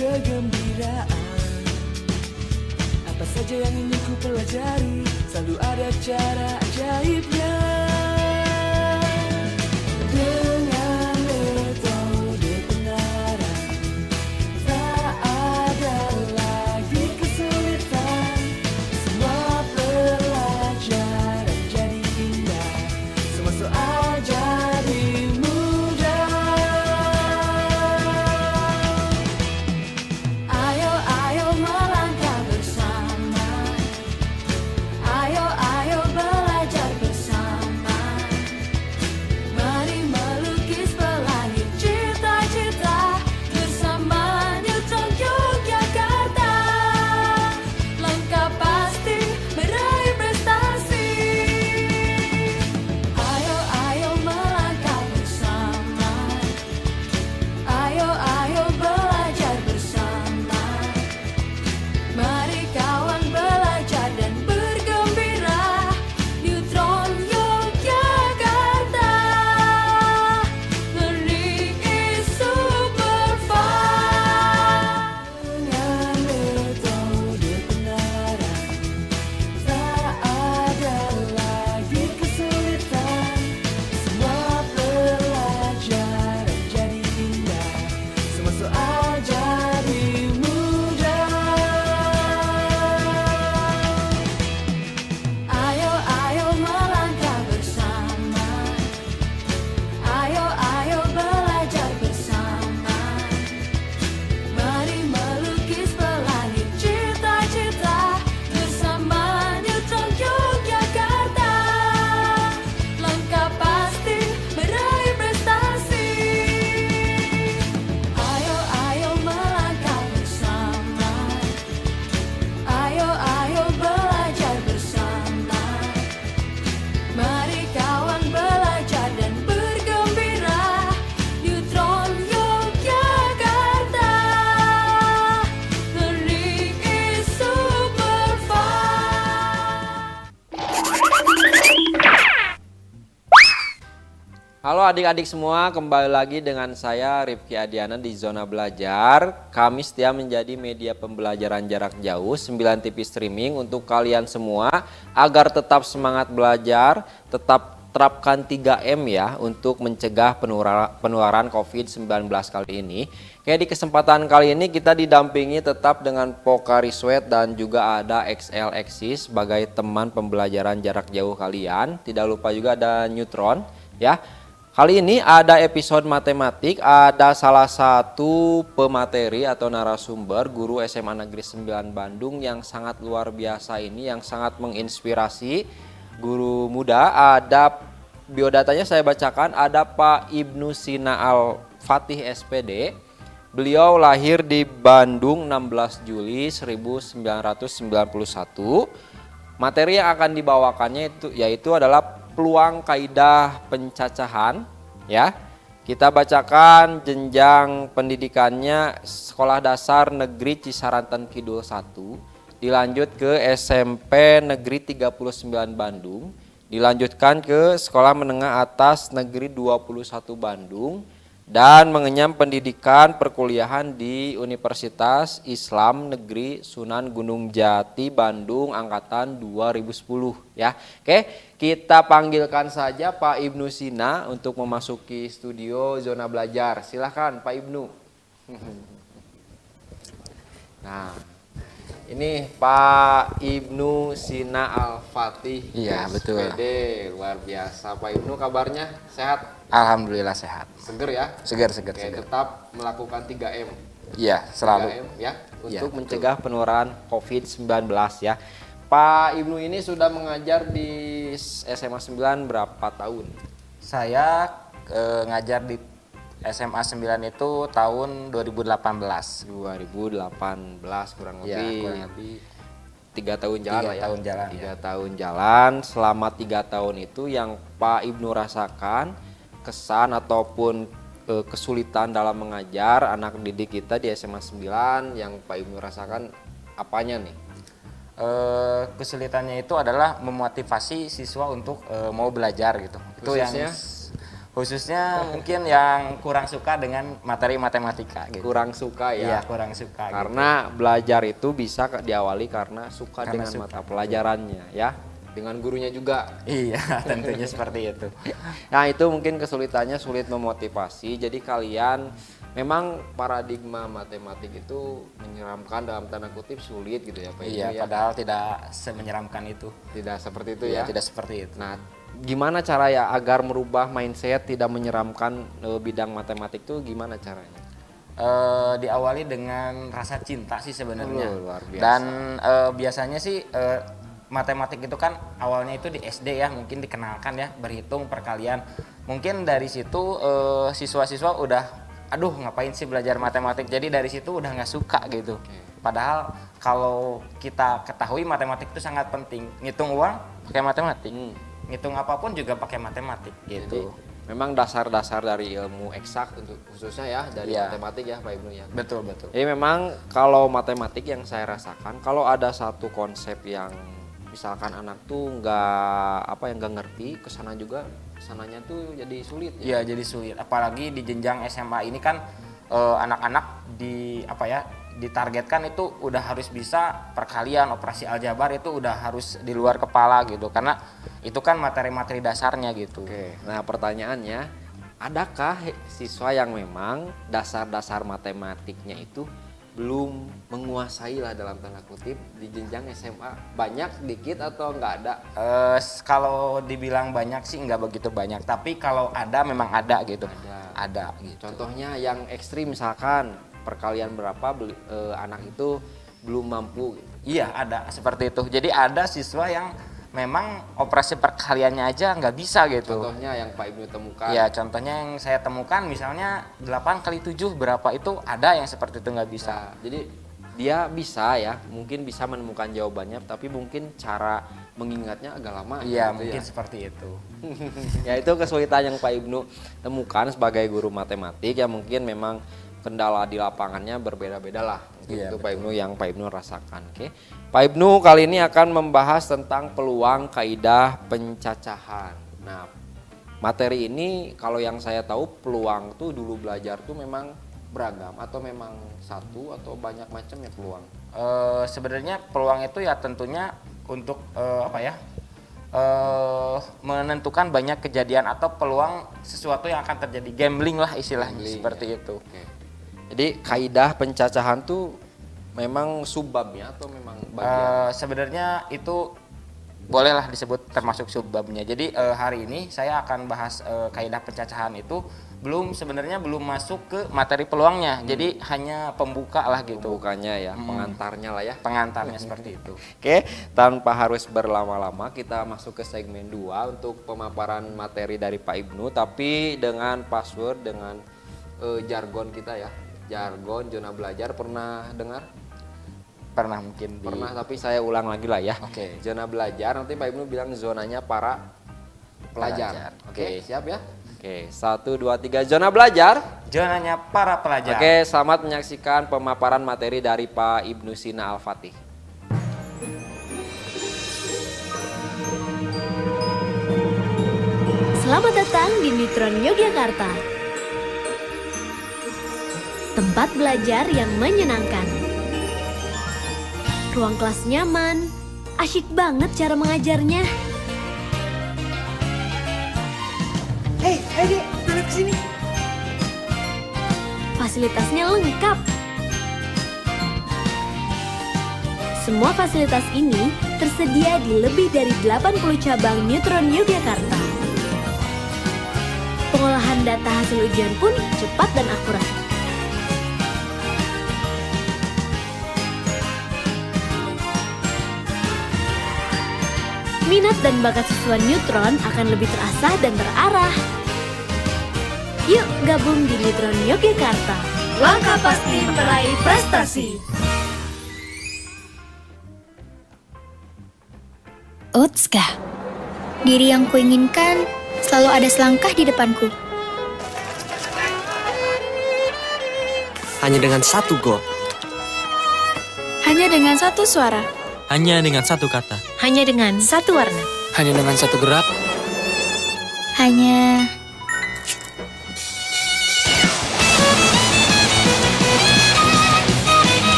kegembiraan. Apa saja yang ingin ku pelajari, selalu ada cara ajaibnya. Dengan metode pengarang, tak ada lagi kesulitan. Semua pelajaran jadi indah, semua soal jadi mudah. Ayo, ayo melangkah bersama. Ayo, ayo belajar bersama. Mari melukis pelangi cita-cita bersama Neutron Yogyakarta. Langkah pasti meraih prestasi. Ayo, ayo melangkah bersama. Ayo, ayo belajar bersama. Mari kawan belajar dan bergembira. Neutron Yogyakarta, Learning is super fun. Dengan metode pengarang, tak ada lagi kesulitan. Semua pelajaran jadi indah, semua soal jadi mudah. Ayo, ayo melangkah bersama. Ayo, ayo belajar bersama. Mari melukis pelangi cita-cita bersama Neutron Yogyakarta. Langkah pasti meraih prestasi. Ayo, ayo melangkah bersama. Ayo, ayo belajar bersama. Mari kawan belajar dan bergembira. Neutron Yogyakarta, Learning is super fun. Halo adik-adik semua, kembali lagi dengan saya Rifki Adiana di Zona Belajar. Kami setia menjadi media pembelajaran jarak jauh 9 TV streaming untuk kalian semua agar tetap semangat belajar, tetap terapkan 3M ya untuk mencegah penularan COVID-19 kali ini. Kayak di kesempatan kali ini kita didampingi tetap dengan Pokari Sweat dan juga ada XL Exis sebagai teman pembelajaran jarak jauh kalian. Tidak lupa juga ada Neutron ya. Kali ini ada episode matematik, ada salah satu pemateri atau narasumber guru SMA Negeri 9 Bandung yang sangat luar biasa ini, yang sangat menginspirasi guru muda. Ada biodatanya saya bacakan, ada Pak Ibnu Sina Al-Fatih SPD. Beliau lahir di Bandung 16 Juli 1991. Materi yang akan dibawakannya yaitu adalah peluang kaidah pencacahan ya. Kita bacakan jenjang pendidikannya Sekolah Dasar Negeri Cisarantan Kidul 1, dilanjut ke SMP Negeri 39 Bandung, dilanjutkan ke Sekolah Menengah Atas Negeri 21 Bandung, dan mengenyam pendidikan perkuliahan di Universitas Islam Negeri Sunan Gunung Jati Bandung angkatan 2010 ya. Oke, kita panggilkan saja Pak Ibnu Sina untuk memasuki studio Zona Belajar. Silahkan Pak Ibnu. Nah, ini Pak Ibnu Sina Al-Fatih. Iya, betul. SPD, luar biasa. Pak Ibnu kabarnya sehat? Alhamdulillah sehat. Seger ya? Segar. Oke, tetap melakukan 3M. Iya, selalu. 3M ya, Iya, untuk mencegah penularan COVID-19 ya. Pak Ibnu ini sudah mengajar di SMA 9 berapa tahun? Saya ngajar di SMA 9 itu tahun 2018. 2018 kurang Ya, lebih. kurang lebih 3 tahun jalan lah ya. 3 tahun jalan. 3 tahun jalan. Selama 3 tahun itu yang Pak Ibnu rasakan kesan ataupun kesulitan dalam mengajar anak didik kita di SMA 9 yang Pak Ibnu rasakan apanya nih? Kesulitannya itu adalah memotivasi siswa untuk mau belajar gitu. Itu yang Khususnya? Khususnya mungkin yang kurang suka dengan materi matematika gitu. Kurang suka ya. Iya, kurang suka. Karena belajar itu bisa diawali karena suka Karena dengan suka, mata pelajarannya ya. Dengan gurunya juga. Iya, tentunya seperti itu. Nah itu mungkin kesulitannya sulit memotivasi. Jadi kalian memang paradigma matematik itu menyeramkan dalam tanda kutip sulit gitu ya Pak Ibnu Iya, ya. padahal tidak semenyeramkan itu. Tidak seperti itu Iya, ya. tidak seperti itu. Nah gimana cara ya agar merubah mindset tidak menyeramkan bidang matematik itu gimana caranya? Diawali dengan rasa cinta sih sebenarnya. Luar biasa. Dan biasanya sih matematik itu kan awalnya itu di SD ya, mungkin dikenalkan ya berhitung perkalian. Mungkin dari situ siswa-siswa udah aduh ngapain sih belajar matematik, jadi dari situ udah nggak suka gitu. Padahal kalau kita ketahui matematik itu sangat penting, ngitung uang pakai matematik, ngitung apapun juga pakai matematik gitu. Jadi memang dasar-dasar dari ilmu eksak untuk khususnya ya dari Iya. matematik ya Pak Ibnu ya. Betul betul. Jadi memang kalau matematik yang saya rasakan kalau ada satu konsep yang misalkan anak tuh nggak ngerti kesana juga kesananya tuh jadi sulit ya. Iya jadi sulit, apalagi di jenjang SMA ini kan anak-anak ditargetkan itu udah harus bisa perkalian, operasi aljabar itu udah harus di luar kepala gitu, karena itu kan materi-materi dasarnya gitu. Oke. Nah pertanyaannya, adakah siswa yang memang dasar-dasar matematiknya itu belum menguasai lah dalam tanda kutip di jenjang SMA, banyak dikit atau nggak ada? Kalau dibilang banyak sih nggak begitu banyak, tapi kalau ada memang ada gitu. Ada gitu. Contohnya yang ekstrim misalkan perkalian berapa anak itu belum mampu gitu. Iya ada seperti itu. Jadi ada siswa yang memang operasi perkaliannya aja nggak bisa gitu. Contohnya yang Pak Ibnu temukan. Ya contohnya yang saya temukan misalnya 8 kali 7 berapa, itu ada yang seperti itu nggak bisa. Nah, jadi dia bisa ya, mungkin bisa menemukan jawabannya, tapi mungkin cara mengingatnya agak lama. Iya gitu mungkin ya. seperti itu. Ya itu kesulitan yang Pak Ibnu temukan sebagai guru matematik yang mungkin memang kendala di lapangannya berbeda-beda lah. Iya, Itu Pak Ibnu yang Pak Ibnu rasakan. Oke. Pak Ibnu kali ini akan membahas tentang peluang kaidah pencacahan. Nah, materi ini kalau yang saya tahu peluang tuh dulu belajar tuh memang beragam atau memang satu atau banyak macam ya peluang. Sebenarnya peluang itu ya tentunya untuk menentukan banyak kejadian atau peluang sesuatu yang akan terjadi, gambling lah istilahnya seperti itu. Oke. Jadi kaidah pencacahan tuh memang subbabnya atau memang bagian? Sebenarnya itu bolehlah disebut termasuk subbabnya. Jadi hari ini saya akan bahas kaidah pencacahan itu sebenarnya belum masuk ke materi peluangnya. Jadi hanya pembuka lah gitu. Pembukanya ya, pengantarnya lah ya. Pengantarnya seperti itu. Oke, tanpa harus berlama-lama kita masuk ke segmen 2 untuk pemaparan materi dari Pak Ibnu, tapi dengan password, dengan jargon kita ya. Jargon zona belajar pernah dengar? Pernah mungkin Pernah, tapi saya ulang lagi lah ya. Oke. Zona belajar, nanti Pak Ibnu bilang zonanya para pelajar. Oke. Siap ya? Oke, 1, 2, 3, zona belajar. Zonanya para pelajar. Oke, selamat menyaksikan pemaparan materi dari Pak Ibnu Sina Al-Fatih. Selamat datang di Nitron Yogyakarta. Tempat belajar yang menyenangkan. Ruang kelas nyaman, asyik banget cara mengajarnya. Hei, ayo deh, duduk sini. Fasilitasnya lengkap. Semua fasilitas ini tersedia di lebih dari 80 cabang Nitron Yogyakarta. Pengolahan data hasil ujian pun cepat dan akurat. Minat dan bakat siswa Nitron akan lebih terasah dan terarah. Yuk gabung di Nitron Yogyakarta. Langkah pasti meraih prestasi. Otska, diri yang kuinginkan selalu ada selangkah di depanku. Hanya dengan satu gol, Hanya dengan satu suara, hanya dengan satu kata, Hanya dengan satu warna. hanya dengan satu gerak, hanya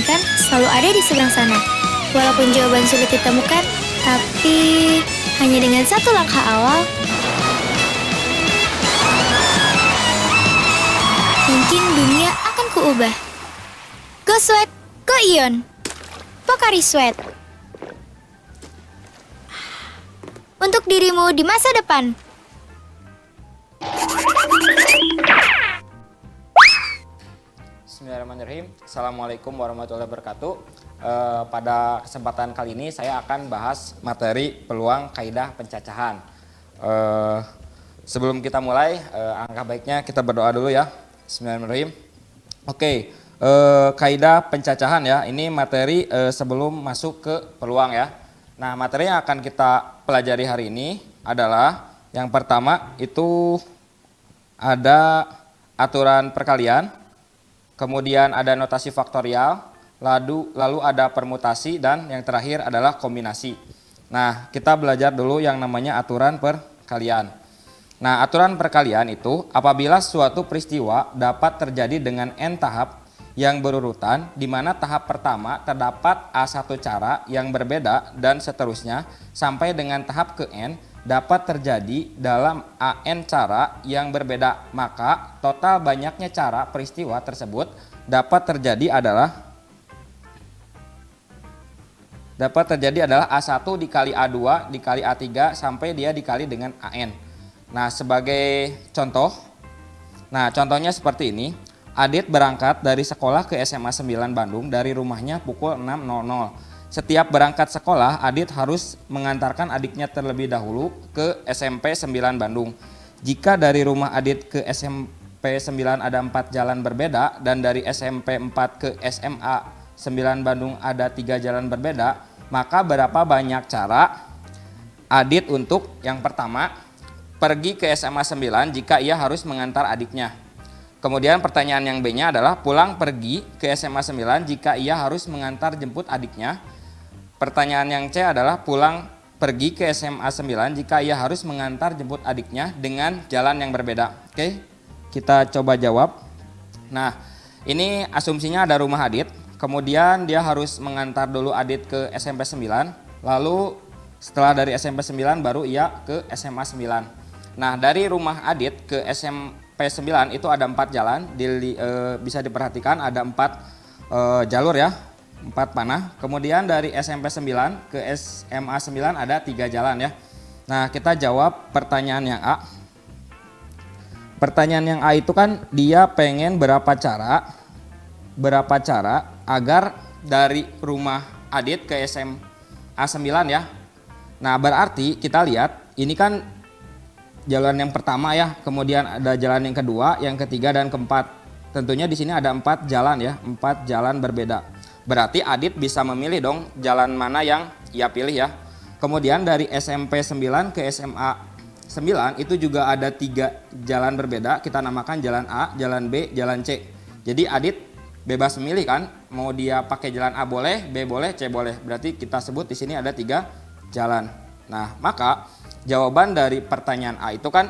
inginkan selalu ada di seberang sana. Walaupun jawaban sulit ditemukan, tapi hanya dengan satu langkah awal, mungkin dunia akan kuubah. Go Sweat, go Ion. Pocari Sweat. Untuk dirimu di masa depan. Bismillahirrahmanirrahim. Assalamualaikum warahmatullahi wabarakatuh. Pada kesempatan kali ini saya akan bahas materi peluang kaidah pencacahan. Sebelum kita mulai, alangkah baiknya kita berdoa dulu ya. Bismillahirrahmanirrahim. Oke, kaidah pencacahan ya. Ini materi sebelum masuk ke peluang ya. Nah, materi yang akan kita pelajari hari ini adalah yang pertama itu ada aturan perkalian, kemudian ada notasi faktorial, lalu ada permutasi, dan yang terakhir adalah kombinasi. Nah, kita belajar dulu yang namanya aturan perkalian. Nah, aturan perkalian itu apabila suatu peristiwa dapat terjadi dengan n tahap yang berurutan, di mana tahap pertama terdapat A1 cara yang berbeda dan seterusnya sampai dengan tahap ke N dapat terjadi dalam AN cara yang berbeda, maka total banyaknya cara peristiwa tersebut dapat terjadi adalah A1 dikali A2 dikali A3 sampai dia dikali dengan AN. Nah, sebagai contoh, contohnya seperti ini. Adit berangkat dari sekolah ke SMA 9 Bandung dari rumahnya pukul 6.00. Setiap berangkat sekolah, Adit harus mengantarkan adiknya terlebih dahulu ke SMP 9 Bandung. Jika dari rumah Adit ke SMP 9 ada 4 jalan berbeda dan dari SMP 4 ke SMA 9 Bandung ada 3 jalan berbeda, maka berapa banyak cara Adit untuk yang pertama pergi ke SMA 9 jika ia harus mengantar adiknya. Kemudian pertanyaan yang B-nya adalah pulang pergi ke SMA 9 jika ia harus mengantar jemput adiknya. Pertanyaan yang C adalah pulang pergi ke SMA 9 jika ia harus mengantar jemput adiknya dengan jalan yang berbeda. Oke, kita coba jawab. Nah, ini asumsinya ada rumah Adit, kemudian dia harus mengantar dulu Adit ke SMP 9, lalu setelah dari SMP 9 baru ia ke SMA 9. Nah, dari rumah Adit ke SMP 9 itu ada 4 jalan, bisa diperhatikan ada 4 jalur ya, 4 panah. Kemudian dari SMP 9 ke SMA 9 ada 3 jalan ya. Nah, kita jawab pertanyaan yang A. Pertanyaan yang A itu kan dia pengen berapa cara agar dari rumah Adit ke SMA 9 ya. Nah, berarti kita lihat ini kan jalan yang pertama ya, kemudian ada jalan yang kedua, yang ketiga, dan keempat. Tentunya di sini ada 4 jalan ya, 4 jalan berbeda. Berarti Adit bisa memilih dong jalan mana yang ia pilih ya. Kemudian dari SMP 9 ke SMA 9 itu juga ada 3 jalan berbeda, kita namakan jalan A, jalan B, jalan C. Jadi Adit bebas memilih kan, mau dia pakai jalan A boleh, B boleh, C boleh. Berarti kita sebut di sini ada 3 jalan. Nah, maka jawaban dari pertanyaan A itu kan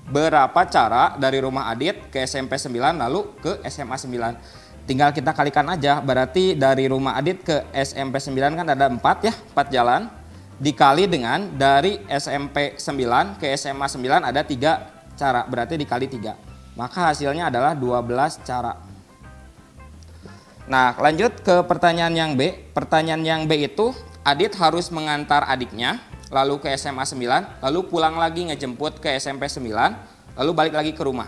berapa cara dari rumah Adit ke SMP 9 lalu ke SMA 9. Tinggal kita kalikan aja, berarti dari rumah Adit ke SMP 9 kan ada 4 ya, 4 jalan. Dikali dengan dari SMP 9 ke SMA 9 ada 3 cara, berarti dikali 3. Maka hasilnya adalah 12 cara. Nah, lanjut ke pertanyaan yang B. Pertanyaan yang B itu Adit harus mengantar adiknya lalu ke SMA 9, lalu pulang lagi ngejemput ke SMP 9, lalu balik lagi ke rumah.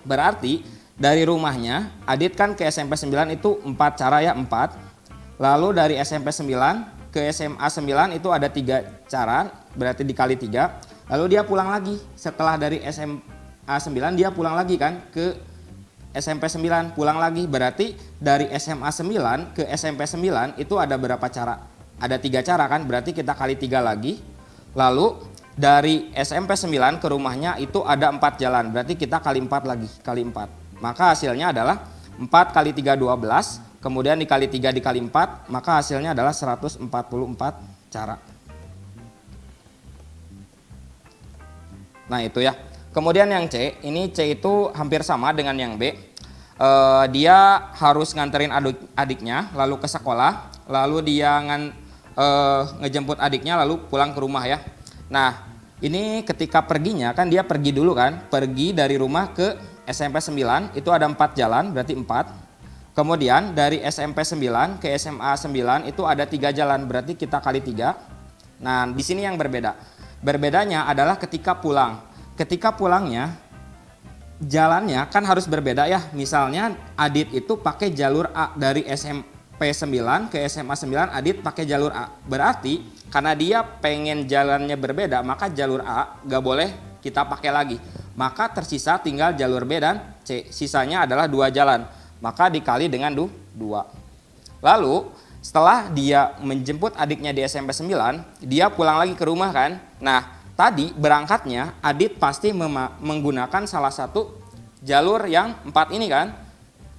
Berarti dari rumahnya Adit kan ke SMP 9 itu 4 cara ya, 4. Lalu dari SMP 9 ke SMA 9 itu ada 3 cara, berarti dikali 3. Lalu dia pulang lagi, setelah dari SMA 9 dia pulang lagi kan ke SMP 9, pulang lagi. Berarti dari SMA 9 ke SMP 9 itu ada berapa cara? Ada 3 cara kan, berarti kita kali 3 lagi. Lalu dari SMP 9 ke rumahnya itu ada 4 jalan, berarti kita kali 4 lagi, kali 4. Maka hasilnya adalah 4 kali 3 12, kemudian dikali 3 dikali 4, maka hasilnya adalah 144 cara. Nah itu ya. Kemudian yang C, ini C itu hampir sama dengan yang B. Dia harus nganterin adiknya lalu ke sekolah, lalu dia ngejemput adiknya lalu pulang ke rumah ya. Nah, ini ketika perginya kan dia pergi dulu kan, pergi dari rumah ke SMP 9 itu ada 4 jalan, berarti 4. Kemudian dari SMP 9 ke SMA 9 itu ada 3 jalan, berarti kita kali 3. Nah, di sini yang berbeda. Berbedanya adalah ketika pulang. Ketika pulangnya jalannya kan harus berbeda ya. Misalnya Adit itu pakai jalur A dari SMP 9 ke SMA 9, Adit pakai jalur A. Berarti karena dia pengen jalannya berbeda, maka jalur A gak boleh kita pakai lagi. Maka tersisa tinggal jalur B dan C. Sisanya adalah 2 jalan. Maka dikali dengan 2. Lalu setelah dia menjemput adiknya di SMP 9, dia pulang lagi ke rumah kan. Nah, tadi berangkatnya Adit pasti menggunakan salah satu jalur yang 4 ini kan.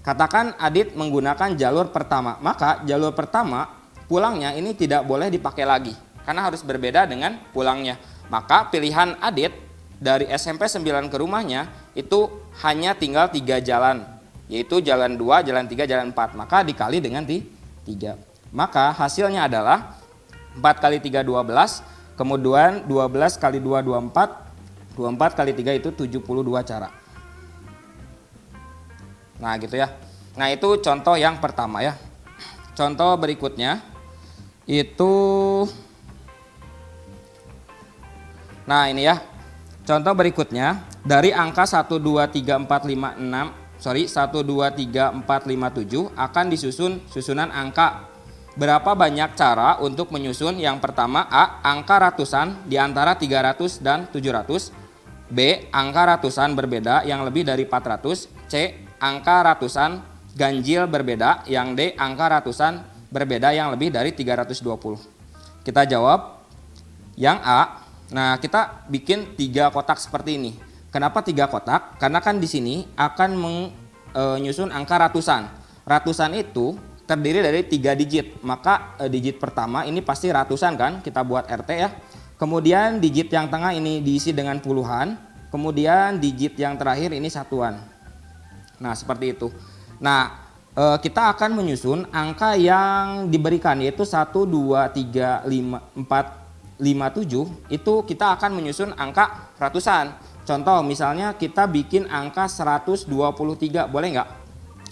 Katakan Adit menggunakan jalur pertama, maka jalur pertama pulangnya ini tidak boleh dipakai lagi karena harus berbeda dengan pulangnya. Maka pilihan Adit dari SMP 9 ke rumahnya itu hanya tinggal 3 jalan, yaitu jalan 2, jalan 3, jalan 4. Maka dikali dengan 3. Maka hasilnya adalah 4 kali 3 12, kemudian 12 kali 2 24, 24 kali 3 itu 72 cara. Nah gitu ya. Nah itu contoh yang pertama ya. Contoh berikutnya itu, nah ini ya. Contoh berikutnya dari angka 1 2 3 4 5 6, 1 2 3 4 5 7 akan disusun susunan angka. Berapa banyak cara untuk menyusun? Yang pertama A, angka ratusan di antara 300 dan 700. B, angka ratusan berbeda yang lebih dari 400. C, angka ratusan ganjil berbeda. Yang D, angka ratusan berbeda yang lebih dari 320. Kita jawab yang A. Nah, kita bikin 3 kotak seperti ini. Kenapa 3 kotak? Karena kan di sini akan menyusun angka ratusan. Ratusan itu terdiri dari 3 digit. Maka digit pertama ini pasti ratusan kan? Kita buat RT ya. Kemudian digit yang tengah ini diisi dengan puluhan. Kemudian digit yang terakhir ini satuan. Nah, seperti itu. Nah, kita akan menyusun angka yang diberikan yaitu 1 2 3 5 4 5 7, itu kita akan menyusun angka ratusan. Contoh misalnya kita bikin angka 123, boleh nggak?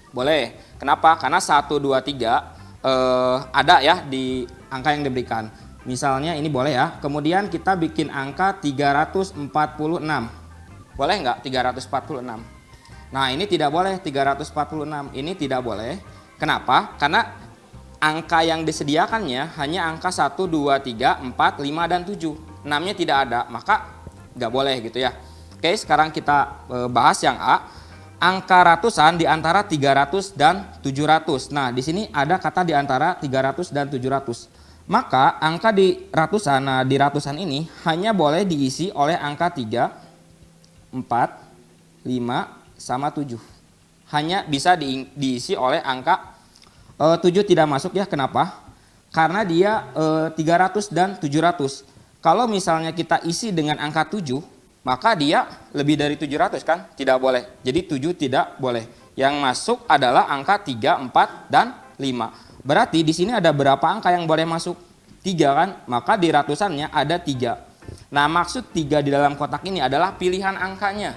Boleh. Kenapa? Karena 1 2 3 ada ya di angka yang diberikan. Misalnya ini boleh ya. Kemudian kita bikin angka 346. Boleh nggak 346? Nah ini tidak boleh 346. Ini tidak boleh. Kenapa? Karena angka yang disediakannya hanya angka 1, 2, 3, 4, 5, dan 7. 6-nya tidak ada, maka nggak boleh gitu ya. Oke, sekarang kita bahas yang A. Angka ratusan di antara 300 dan 700. Nah, di sini ada kata di antara 300 dan 700. Maka angka di ratusan, nah di ratusan ini hanya boleh diisi oleh angka 3, 4, 5, sama 7. Hanya bisa diisi oleh angka 7 tidak masuk ya. Kenapa? Karena dia 300 dan 700. Kalau misalnya kita isi dengan angka 7, maka dia lebih dari 700 kan? Tidak boleh. Jadi 7 tidak boleh. Yang masuk adalah angka 3, 4, dan 5. Berarti di sini ada berapa angka yang boleh masuk? 3 kan? Maka di ratusannya ada 3. Nah, maksud 3 di dalam kotak ini adalah pilihan angkanya.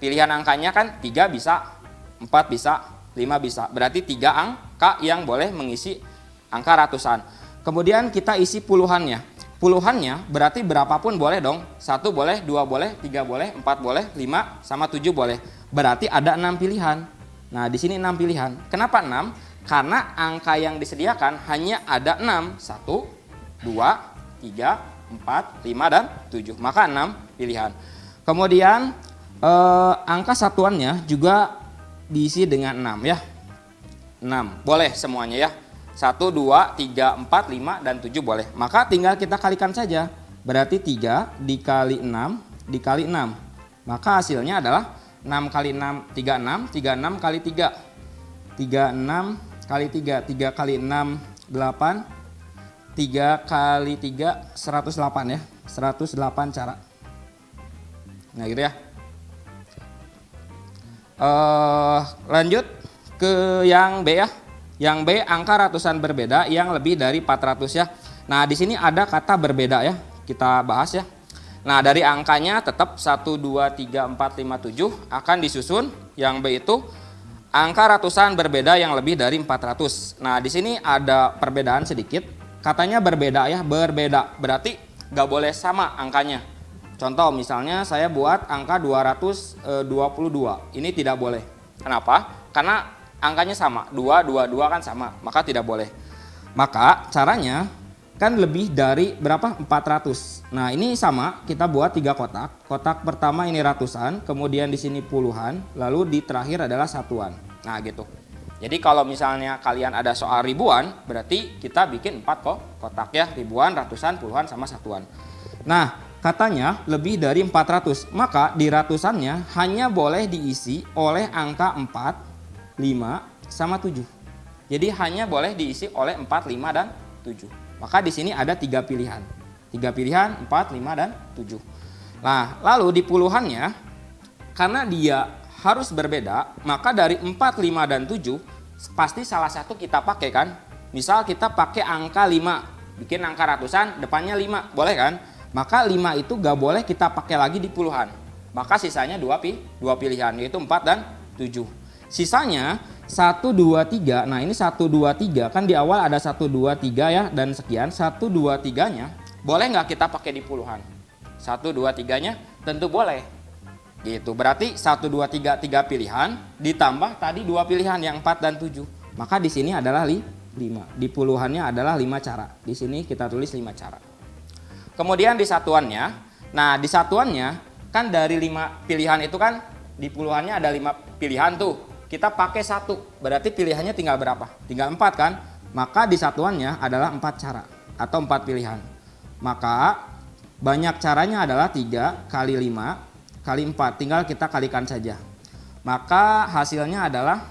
Pilihan angkanya kan 3 bisa, 4 bisa, 5 bisa. Berarti 3 angka yang boleh mengisi angka ratusan. Kemudian kita isi puluhannya. Puluhannya berarti berapapun boleh dong. 1 boleh, 2 boleh, 3 boleh, 4 boleh, 5 sama 7 boleh. Berarti ada 6 pilihan. Nah, di sini 6 pilihan. Kenapa 6? Karena angka yang disediakan hanya ada 6. 1, 2, 3, 4, 5, dan 7. Maka 6 pilihan. Kemudian angka satuannya juga diisi dengan 6 ya. 6 boleh semuanya ya. 1, 2, 3, 4, 5, dan 7 boleh. Maka tinggal kita kalikan saja. Berarti 3 dikali 6 dikali 6. Maka hasilnya adalah 6 kali 6, 36. 36 kali 3, 36 kali 3. 3 kali 6, 8. 3 kali 3, 108 ya. 108 cara. Nah gitu ya. Lanjut ke yang B ya. Yang B angka ratusan berbeda yang lebih dari 400 ya. Nah di sini ada kata berbeda ya, kita bahas ya. Nah dari angkanya tetap 1, 2, 3, 4, 5, 7 akan disusun yang B itu angka ratusan berbeda yang lebih dari 400. Nah di sini ada perbedaan sedikit, katanya berbeda ya, berbeda berarti nggak boleh sama angkanya. Contoh misalnya saya buat angka 222, ini tidak boleh. Kenapa? Karena angkanya sama, 2, 2, 2 kan sama, maka tidak boleh. Maka caranya kan lebih dari berapa? 400. Nah ini sama, kita buat 3 kotak. Kotak pertama ini ratusan, kemudian di sini puluhan, lalu di terakhir adalah satuan. Nah gitu. Jadi kalau misalnya kalian ada soal ribuan, berarti kita bikin 4 kotak ya, ribuan, ratusan, puluhan, sama satuan. Nah katanya lebih dari 400, maka di ratusannya hanya boleh diisi oleh angka 4, 5, sama 7. Jadi hanya boleh diisi oleh 4, 5, dan 7. Maka di sini ada 3 pilihan. 3 pilihan 4, 5, dan 7. Nah, lalu di puluhannya karena dia harus berbeda, maka dari 4, 5, dan 7 pasti salah satu kita pakai kan. Misal kita pakai angka 5, bikin angka ratusan depannya 5, boleh kan? Maka 5 itu gak boleh kita pakai lagi di puluhan. Maka sisanya 2 pilihan, yaitu 4 dan 7. Sisanya 1, 2, 3, nah ini 1, 2, 3, kan di awal ada 1, 2, 3 ya, dan sekian. 1, 2, 3-nya boleh nggak kita pakai di puluhan? 1, 2, 3-nya tentu boleh. Gitu, berarti 1, 2, 3, 3 pilihan, ditambah tadi 2 pilihan yang 4 dan 7. Maka di sini adalah 5, di puluhannya adalah 5 cara. Di sini kita tulis 5 cara. Kemudian di satuannya, nah di satuannya kan dari 5 pilihan itu kan di puluhannya ada 5 pilihan tuh. Kita pakai 1, berarti pilihannya tinggal berapa? Tinggal 4 kan? Maka di satuannya adalah 4 cara atau 4 pilihan. Maka banyak caranya adalah 3 kali 5 kali 4, tinggal kita kalikan saja. Maka hasilnya adalah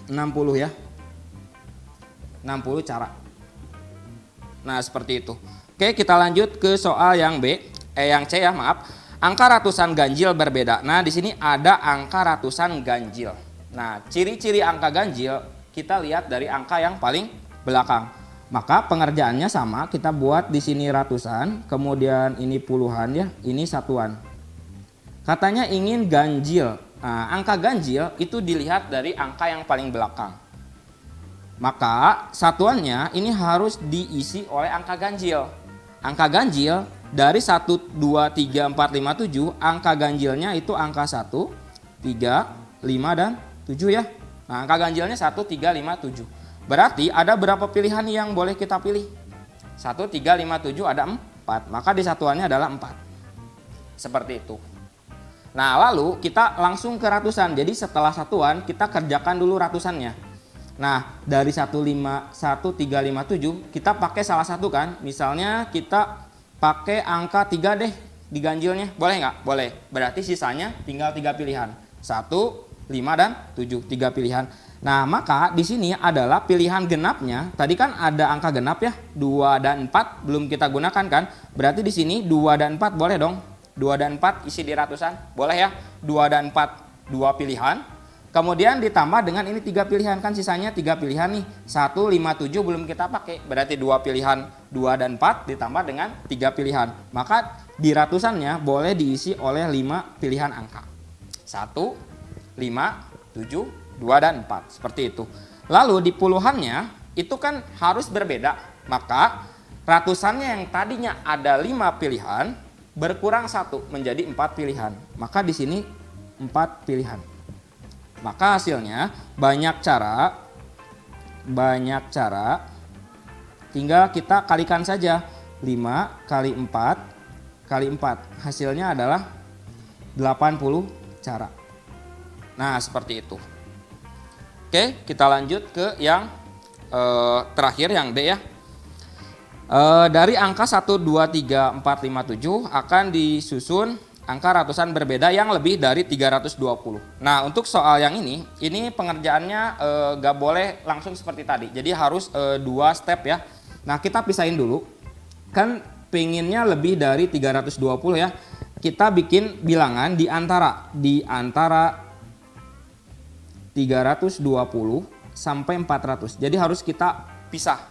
60 ya. 60 cara. Nah seperti itu. Oke, kita lanjut ke soal yang yang C ya, maaf. Angka ratusan ganjil berbeda. Nah, di sini ada angka ratusan ganjil. Nah, ciri-ciri angka ganjil kita lihat dari angka yang paling belakang. Maka pengerjaannya sama, kita buat di sini ratusan, kemudian ini puluhan ya, ini satuan. Katanya ingin ganjil. Nah, angka ganjil itu dilihat dari angka yang paling belakang. Maka satuannya ini harus diisi oleh angka ganjil. Angka ganjil dari 1, 2, 3, 4, 5, 7, angka ganjilnya itu angka 1, 3, 5, dan 7 ya. Nah angka ganjilnya 1, 3, 5, 7. Berarti ada berapa pilihan yang boleh kita pilih? 1, 3, 5, 7 ada 4. Maka di satuannya adalah 4. Seperti itu. Nah lalu kita langsung ke ratusan. Jadi setelah satuan kita kerjakan dulu ratusannya. Nah dari 1, 3, 5, 7 kita pakai salah satu kan. Misalnya kita pakai angka 3 deh di ganjilnya, boleh nggak? Boleh. Berarti sisanya tinggal 3 pilihan. 1, 5, dan 7, 3 pilihan. Nah maka di sini adalah pilihan genapnya. Tadi kan ada angka genap ya, 2 dan 4 belum kita gunakan kan. Berarti di sini 2 dan 4 boleh dong. 2 dan 4 isi di ratusan, boleh ya. 2 dan 4 2 pilihan. Kemudian ditambah dengan ini 3 pilihan, kan sisanya 3 pilihan nih. 1, 5, 7 belum kita pakai. Berarti 2 pilihan 2 dan 4 ditambah dengan 3 pilihan. Maka di ratusannya boleh diisi oleh 5 pilihan angka. 1, 5, 7, 2, dan 4. Seperti itu. Lalu di puluhannya itu kan harus berbeda. Maka ratusannya yang tadinya ada 5 pilihan berkurang 1 menjadi 4 pilihan. Maka di sini 4 pilihan. Maka hasilnya banyak cara, tinggal kita kalikan saja. 5 kali 4 kali 4, hasilnya adalah 80 cara. Nah seperti itu. Oke, kita lanjut ke yang terakhir, yang D ya. Dari angka 1, 2, 3, 4, 5, 7 akan disusun angka ratusan berbeda yang lebih dari 320. Nah untuk soal yang ini pengerjaannya gak boleh langsung seperti tadi. Jadi harus 2 step ya. Nah kita pisahin dulu. Kan pengennya lebih dari 320 ya. kita bikin bilangan di antara 320 sampai 400. Jadi harus kita pisah.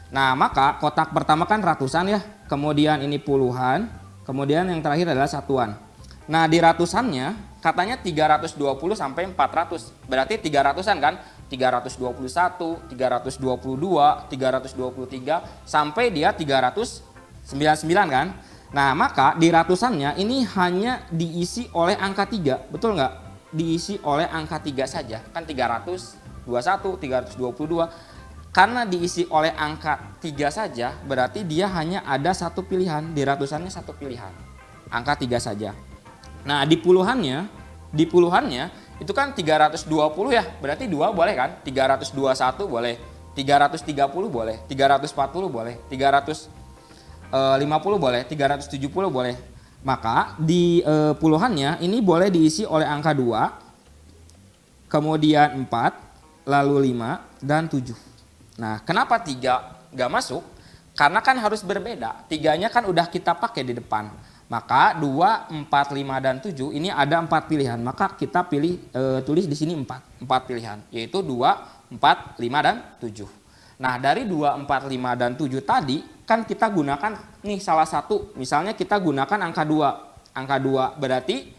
Nah, maka kotak pertama kan ratusan ya, kemudian ini puluhan, kemudian yang terakhir adalah satuan. Nah, di ratusannya katanya 320 sampai 400. Berarti 300-an kan? 321, 322, 323 sampai dia 399 kan? Nah, maka di ratusannya ini hanya diisi oleh angka 3, betul nggak? Diisi oleh angka 3 saja, kan 321, 322. Karena diisi oleh angka 3 saja, berarti dia hanya ada satu pilihan, di ratusannya satu pilihan, angka 3 saja. Nah, di puluhannya itu kan 320 ya, berarti 2 boleh kan? 321 boleh, 330 boleh, 340 boleh, 350 boleh, 370 boleh. Maka di puluhannya ini boleh diisi oleh angka 2, kemudian 4, lalu 5, dan 7. Nah, kenapa 3 nggak masuk? Karena kan harus berbeda. 3-nya kan udah kita pakai di depan. Maka 2, 4, 5, dan 7 ini ada 4 pilihan. Maka kita tulis di sini 4 pilihan, yaitu 2, 4, 5, dan 7. Nah, dari 2, 4, 5, dan 7 tadi kan kita gunakan nih salah satu. Misalnya kita gunakan angka 2. Angka 2 berarti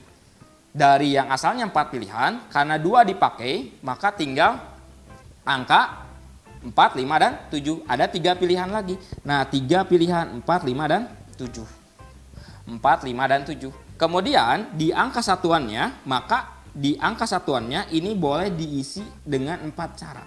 dari yang asalnya 4 pilihan, karena 2 dipakai, maka tinggal angka 4, 5, dan 7. Ada 3 pilihan lagi. Nah, 3 pilihan 4, 5, dan 7. 4, 5, dan 7. Kemudian di angka satuannya, maka di angka satuannya ini boleh diisi dengan 4 cara.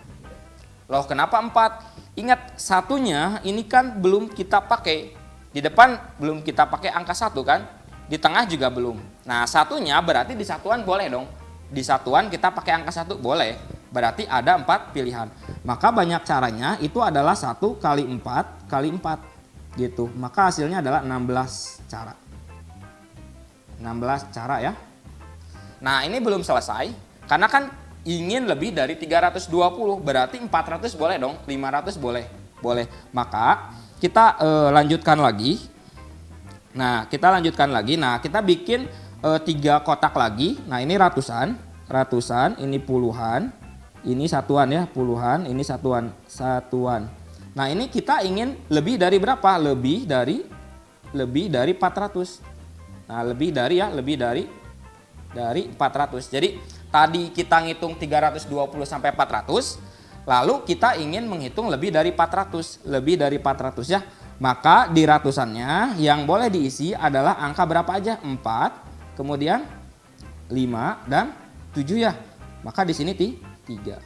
Loh, kenapa 4? Ingat, satunya ini kan belum kita pakai. Di depan belum kita pakai angka 1 kan? Di tengah juga belum. Nah, satunya berarti di satuan boleh dong. Di satuan kita pakai angka 1 boleh. Berarti ada 4 pilihan. Maka banyak caranya itu adalah 1 kali 4 kali 4 gitu. Maka hasilnya adalah 16 cara. 16 cara ya. Nah, ini belum selesai. Karena kan ingin lebih dari 320, berarti 400 boleh dong, 500 boleh. Maka kita lanjutkan lagi. Nah, kita bikin 3 kotak lagi. Nah, ini ratusan, ini puluhan, ini satuan ya, puluhan, ini satuan. Nah, ini kita ingin lebih dari berapa? Lebih dari 400. Nah, lebih dari 400. Jadi tadi kita ngitung 320 sampai 400, lalu kita ingin menghitung lebih dari 400 ya. Maka di ratusannya yang boleh diisi adalah angka berapa aja? 4, kemudian 5 dan 7 ya. Maka di sini 3.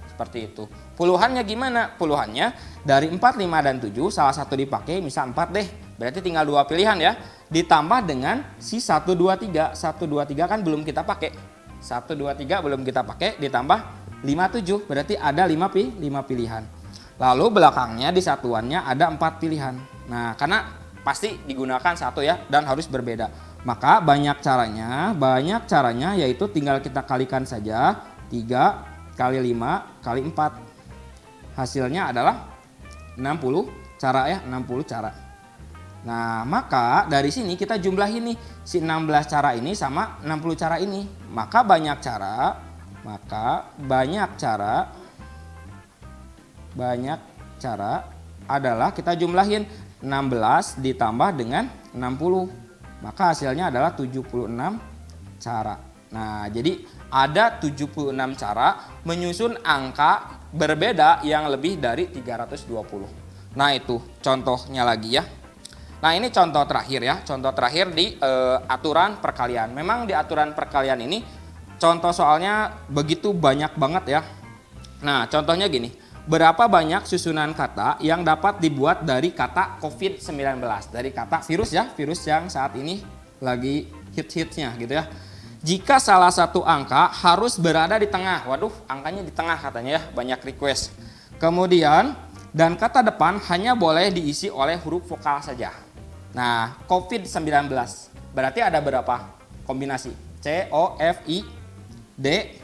Seperti itu. Puluhannya gimana? Puluhannya dari 4, 5 dan 7 salah satu dipakai, misal 4 deh. Berarti tinggal 2 pilihan ya. Ditambah dengan si 1, 2, 3. 1, 2, 3 kan belum kita pakai. 1, 2, 3 belum kita pakai, ditambah 5, 7, berarti ada 5 pilihan. Lalu belakangnya di satuannya ada 4 pilihan. Nah, karena pasti digunakan 1 ya, dan harus berbeda. Maka banyak caranya yaitu tinggal kita kalikan saja. 3 kali 5 kali 4. Hasilnya adalah 60 cara ya, 60 cara. Nah, maka dari sini kita jumlahin nih si 16 cara ini sama 60 cara ini. Maka banyak cara adalah kita jumlahin 16 ditambah dengan 60. Maka hasilnya adalah 76 cara. Nah, jadi ada 76 cara menyusun angka berbeda yang lebih dari 320. Nah, itu contohnya lagi ya. Nah, ini contoh terakhir ya, contoh terakhir di aturan perkalian. Memang di aturan perkalian ini contoh soalnya begitu banyak banget ya. Nah, contohnya gini, berapa banyak susunan kata yang dapat dibuat dari kata COVID-19? Dari kata virus ya, virus yang saat ini lagi hits-hitsnya gitu ya. Jika salah satu angka harus berada di tengah, waduh angkanya di tengah katanya ya, banyak request. Kemudian, dan kata depan hanya boleh diisi oleh huruf vokal saja. Nah, COVID-19 berarti ada berapa kombinasi? C, O, F, I, D,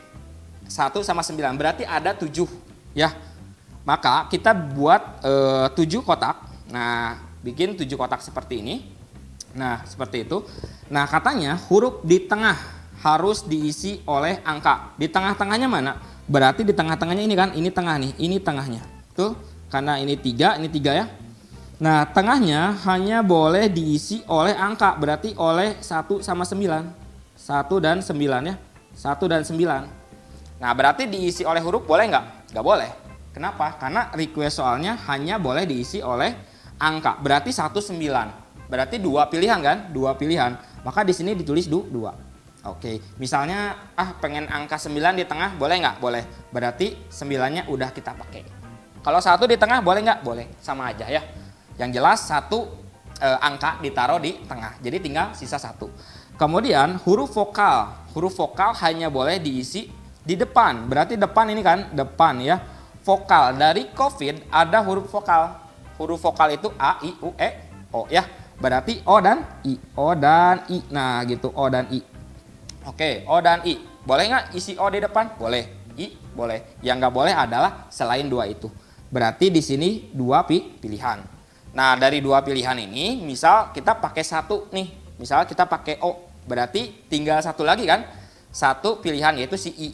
1 sama 9. Berarti ada 7 ya. Maka kita buat 7 kotak. Nah, bikin 7 kotak seperti ini. Nah, seperti itu. Nah, katanya huruf di tengah harus diisi oleh angka. Di tengah-tengahnya mana? Berarti di tengah-tengahnya ini kan, ini tengah nih, ini tengahnya. Tuh, karena ini 3 ya. Nah, tengahnya hanya boleh diisi oleh angka, berarti oleh 1 sama 9. 1 dan 9 ya. 1 dan 9. Nah, berarti diisi oleh huruf boleh nggak? Nggak boleh. Kenapa? Karena request soalnya hanya boleh diisi oleh angka. Berarti 1, 9. Berarti 2 pilihan kan? 2 pilihan. Maka di sini ditulis 2. Oke, misalnya pengen angka 9 di tengah, boleh nggak? Boleh. Berarti 9-nya udah kita pakai. Kalau 1 di tengah boleh nggak? Boleh. Sama aja ya. Yang jelas 1 angka ditaruh di tengah. Jadi tinggal sisa 1. Kemudian huruf vokal. Huruf vokal hanya boleh diisi di depan. Berarti depan ini kan, depan ya. Vokal dari COVID ada huruf vokal. Huruf vokal itu A, I, U, E, O ya. Berarti O dan I. O dan I. Nah gitu, O dan I. Oke, O dan I. Boleh nggak isi O di depan? Boleh. I boleh. Yang nggak boleh adalah selain 2 itu. Berarti di sini 2 pilihan. Nah, dari 2 pilihan ini, misal kita pakai 1 nih. Misal kita pakai O. Berarti tinggal 1 lagi kan? 1 pilihan yaitu si I.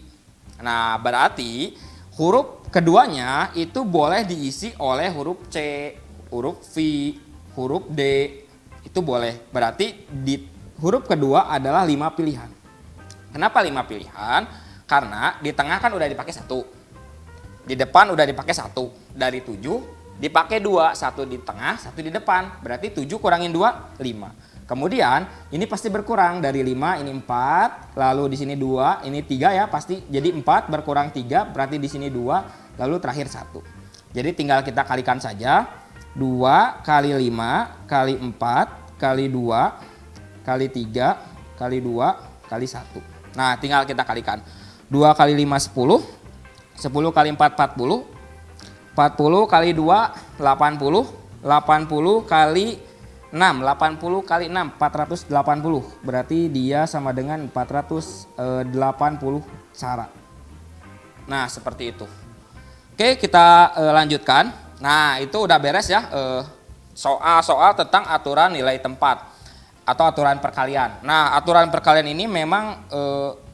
Nah, berarti huruf keduanya itu boleh diisi oleh huruf C, huruf V, huruf D. Itu boleh. Berarti di huruf kedua adalah 5 pilihan. Kenapa 5 pilihan? Karena di tengah kan udah dipakai 1. Di depan udah dipakai 1. Dari 7 dipakai 2. 1 di tengah, 1 di depan. Berarti 7 kurangin 2, 5. Kemudian ini pasti berkurang. Dari 5 ini 4. Lalu di sini 2, ini 3 ya pasti. Jadi 4 berkurang 3, berarti di sini 2. Lalu terakhir 1. Jadi tinggal kita kalikan saja. 2 kali 5 kali 4 kali 2 kali 3 kali 2 kali 1. Nah, tinggal kita kalikan. 2 kali 5 10, 10 kali 4 40, 40 kali 2 80, 80 kali 6, 80 kali 6 480. Berarti dia sama dengan 480 cara. Nah, seperti itu. Oke, kita lanjutkan. Nah, itu udah beres ya. Soal tentang aturan nilai tempat atau aturan perkalian. Nah, aturan perkalian ini memang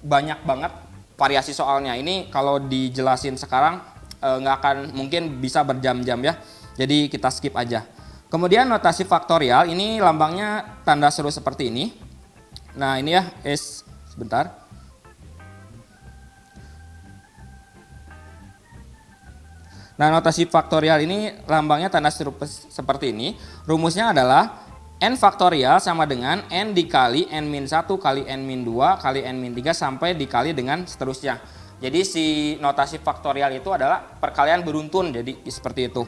banyak banget variasi soalnya. Ini kalau dijelasin sekarang nggak akan mungkin bisa berjam-jam ya. Jadi kita skip aja. Kemudian notasi faktorial ini lambangnya tanda seru seperti ini. Nah, ini ya, sebentar. Nah, notasi faktorial ini lambangnya tanda seru seperti ini. Rumusnya adalah N faktorial sama dengan N dikali N-1 kali N-2 kali N-3 sampai dikali dengan seterusnya. Jadi si notasi faktorial itu adalah perkalian beruntun, jadi seperti itu.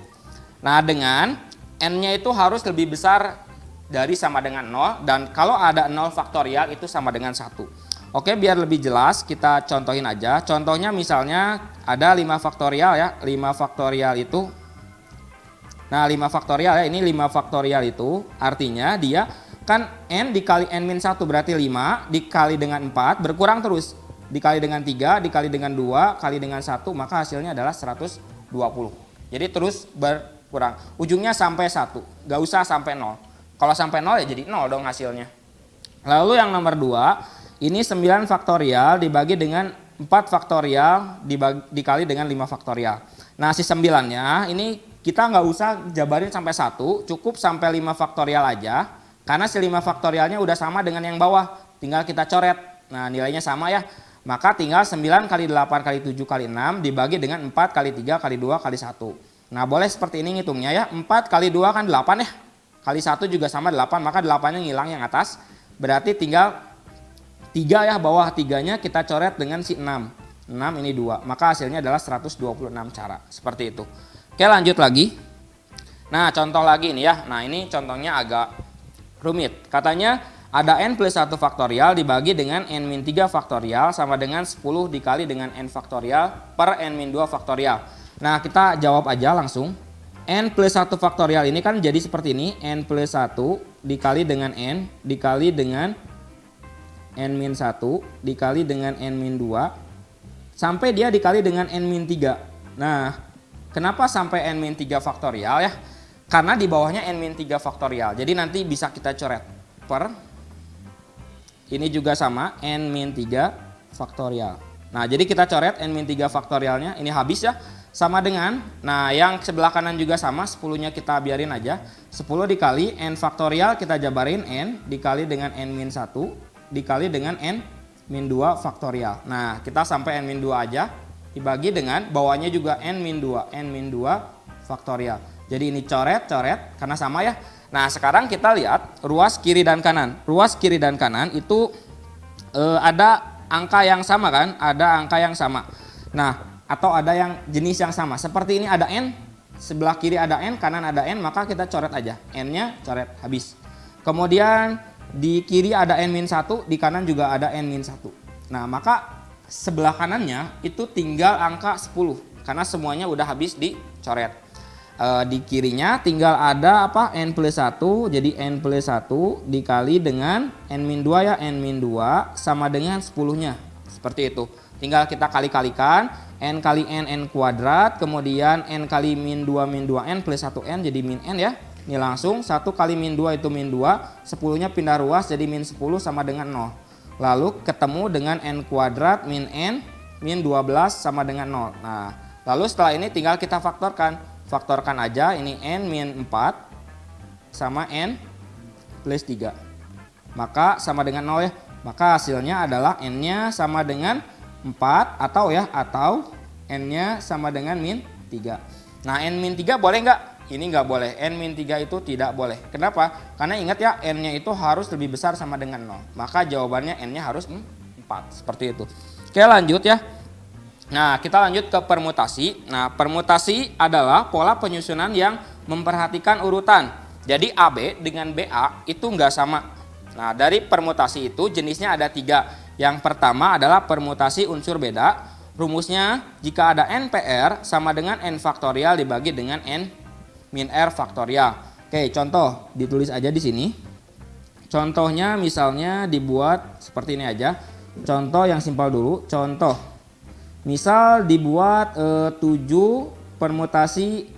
Nah, dengan N-nya itu harus lebih besar dari sama dengan 0, dan kalau ada 0 faktorial itu sama dengan 1. Oke, biar lebih jelas kita contohin aja. Contohnya misalnya ada 5 faktorial ya, 5 faktorial itu. Nah, 5 faktorial ya, ini 5 faktorial itu artinya dia kan N dikali N-1 berarti 5 dikali dengan 4 berkurang terus. Dikali dengan 3, dikali dengan 2, kali dengan 1 maka hasilnya adalah 120. Jadi terus berkurang. Ujungnya sampai 1, gak usah sampai 0. Kalau sampai 0 ya jadi 0 dong hasilnya. Lalu yang nomor 2, ini 9 faktorial dibagi dengan 4 faktorial dikali dengan 5 faktorial. Nah, si 9-nya ini kita nggak usah jabarin sampai 1, cukup sampai 5 faktorial aja. Karena si 5 faktorialnya udah sama dengan yang bawah, tinggal kita coret. Nah, nilainya sama ya. Maka tinggal 9 kali 8 kali 7 kali 6 dibagi dengan 4 kali 3 kali 2 kali 1. Nah, boleh seperti ini ngitungnya ya. 4 kali 2 kan 8 ya. Kali 1 juga sama 8, maka 8-nya ngilang yang atas. Berarti tinggal 3 ya, bawah 3-nya kita coret dengan si 6. 6 ini 2, maka hasilnya adalah 126 cara. Seperti itu. Oke, lanjut lagi. Nah, contoh lagi nih ya. Nah, ini contohnya agak rumit. Katanya ada N plus 1 faktorial dibagi dengan N-3 faktorial sama dengan 10 dikali dengan N faktorial per N-2 faktorial. Nah, kita jawab aja langsung. N plus 1 faktorial ini kan jadi seperti ini. N plus 1 dikali dengan N dikali dengan N-1 dikali dengan N-2 sampai dia dikali dengan N-3. Nah, kenapa sampai N-3 faktorial ya? Karena di bawahnya N-3 faktorial. Jadi nanti bisa kita coret per ini juga sama, n-3 faktorial. Nah, jadi kita coret n-3 faktorialnya, ini habis ya, sama dengan, nah yang sebelah kanan juga sama, 10-nya kita biarin aja. 10 dikali n faktorial, kita jabarin n, dikali dengan n-1, dikali dengan n-2 faktorial. Nah, kita sampai n-2 aja, dibagi dengan, bawahnya juga n-2 faktorial. Jadi ini coret, karena sama ya. Nah, sekarang kita lihat ruas kiri dan kanan. Ruas kiri dan kanan itu ada angka yang sama kan? Ada angka yang sama. Nah, atau ada yang jenis yang sama. Seperti ini ada n, sebelah kiri ada n, kanan ada n, maka kita coret aja. N-nya coret, habis. Kemudian di kiri ada n-1, di kanan juga ada n-1. Nah, maka sebelah kanannya itu tinggal angka 10 karena semuanya udah habis dicoret. Di kirinya tinggal ada apa, n+1, jadi n+1 dikali dengan n-2 ya, n-2 sama dengan 10-nya, seperti itu. Tinggal kita kali-kalikan, n kali n kuadrat, kemudian n kali min 2 n plus 1n jadi min n ya. Ini langsung 1 kali min 2 itu min 2, 10-nya pindah ruas jadi min 10 sama dengan 0. Lalu ketemu dengan n kuadrat min n min 12 sama dengan 0. Nah, lalu setelah ini tinggal kita faktorkan. Faktorkan aja, ini n min 4 sama n plus 3. Maka sama dengan 0 ya. Maka hasilnya adalah n-nya sama dengan 4 atau n-nya sama dengan min 3. Nah, n min 3 boleh nggak? Ini nggak boleh. N min 3 itu tidak boleh. Kenapa? Karena ingat ya, n-nya itu harus lebih besar sama dengan 0. Maka jawabannya n-nya harus 4. Seperti itu. Oke, lanjut ya. Nah, kita lanjut ke permutasi. Nah, permutasi adalah pola penyusunan yang memperhatikan urutan. Jadi AB dengan BA itu nggak sama. Nah, dari permutasi itu jenisnya ada 3. Yang pertama adalah permutasi unsur beda. Rumusnya jika ada NPR sama dengan N faktorial dibagi dengan N min R faktorial. Oke, contoh ditulis aja di sini. Contohnya misalnya dibuat seperti ini aja. Contoh yang simpel dulu. Contoh. Misal dibuat 7 permutasi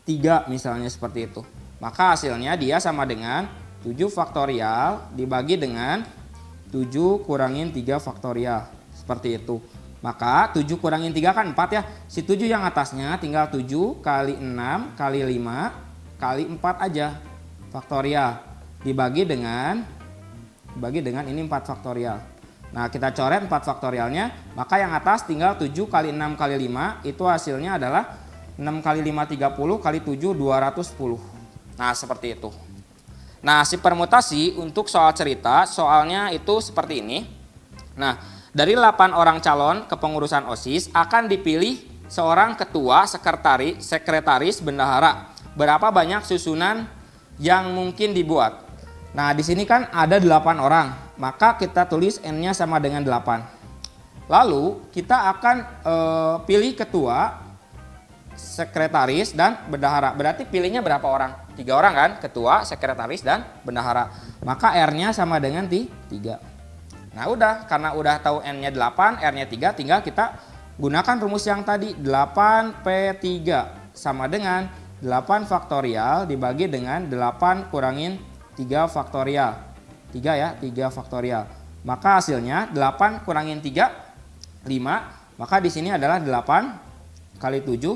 3 misalnya seperti itu. Maka hasilnya dia sama dengan 7 faktorial dibagi dengan 7 kurangin 3 faktorial. Seperti itu. Maka 7 kurangin 3 kan 4 ya. Si 7 yang atasnya tinggal 7 kali 6 kali 5 kali 4 aja. Faktorial. Dibagi dengan ini 4 faktorial. Nah, kita coret 4 faktorialnya, maka yang atas tinggal 7 kali 6 kali 5, itu hasilnya adalah 6 kali 5 30 kali 7 210. Nah, seperti itu. Nah, si permutasi untuk soal cerita, soalnya itu seperti ini. Nah, dari 8 orang calon kepengurusan OSIS akan dipilih seorang ketua, sekretaris, bendahara. Berapa banyak susunan yang mungkin dibuat? Nah, di sini kan ada 8 orang. Maka kita tulis n-nya sama dengan 8. Lalu kita akan pilih ketua, sekretaris, dan bendahara. Berarti pilihnya berapa orang? 3 orang kan? Ketua, sekretaris, dan bendahara. Maka R-nya sama dengan 3. Nah udah, karena udah tahu n-nya 8, R-nya 3, tinggal kita gunakan rumus yang tadi. 8P3 sama dengan 8 faktorial dibagi dengan 8 kurangin 3 faktorial. 3 ya, 3 faktorial. Maka hasilnya 8 kurangin 3, 5. Maka di sini adalah 8 kali 7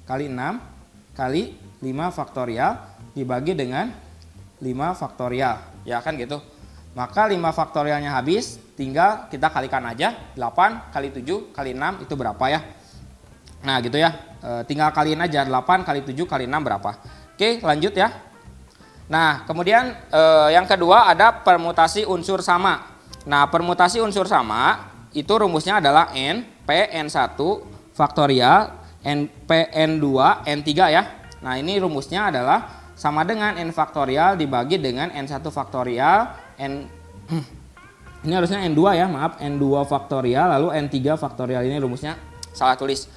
kali 6 kali 5 faktorial dibagi dengan 5 faktorial. Ya kan gitu. Maka 5 faktorialnya habis, tinggal kita kalikan aja. 8 kali 7 kali 6 itu berapa ya? Nah gitu ya. Tinggal kaliin aja 8 kali 7 kali 6 berapa. Oke, lanjut ya. Nah, kemudian yang kedua ada permutasi unsur sama. Nah, permutasi unsur sama itu rumusnya adalah N, P, N1 faktorial, N, P, N2, N3 ya. Nah, ini rumusnya adalah sama dengan N faktorial dibagi dengan N1 faktorial, ini harusnya N2 ya, maaf, N2 faktorial, lalu N3 faktorial, ini rumusnya salah tulis.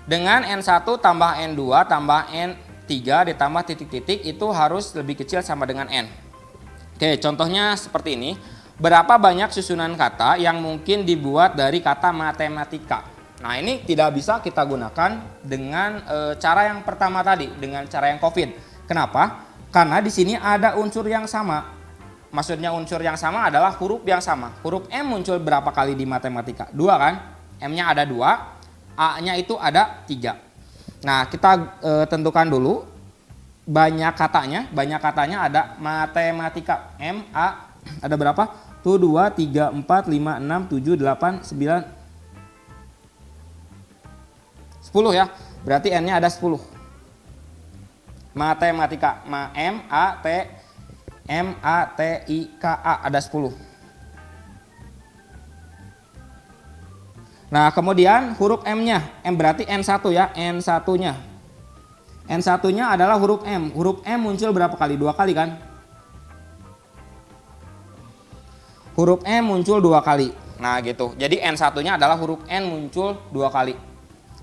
Dengan N1 tambah N2 tambah N3 ditambah titik-titik itu harus lebih kecil sama dengan N. Oke, contohnya seperti ini. Berapa banyak susunan kata yang mungkin dibuat dari kata matematika? Nah, ini tidak bisa kita gunakan dengan cara yang pertama tadi, dengan cara yang COVID. Kenapa? Karena di sini ada unsur yang sama. maksudnya unsur yang sama adalah huruf yang sama. Huruf M muncul berapa kali di matematika? 2 kan? M-nya ada 2, A-nya itu ada 3. Nah, kita tentukan dulu banyak katanya. Banyak katanya ada matematika. M, A, ada berapa? Tuh 2, 3, 4, 5, 6, 7, 8, 9, 10 ya. Berarti N-nya ada 10. Matematika. M-A-T-I-K-A ada 10. Nah, kemudian huruf M-nya. M berarti N1 ya. N1-nya. N1-nya adalah huruf M. Huruf M muncul berapa kali? 2 kali kan? Huruf M muncul 2 kali. Nah gitu. Jadi N1-nya adalah huruf N muncul 2 kali.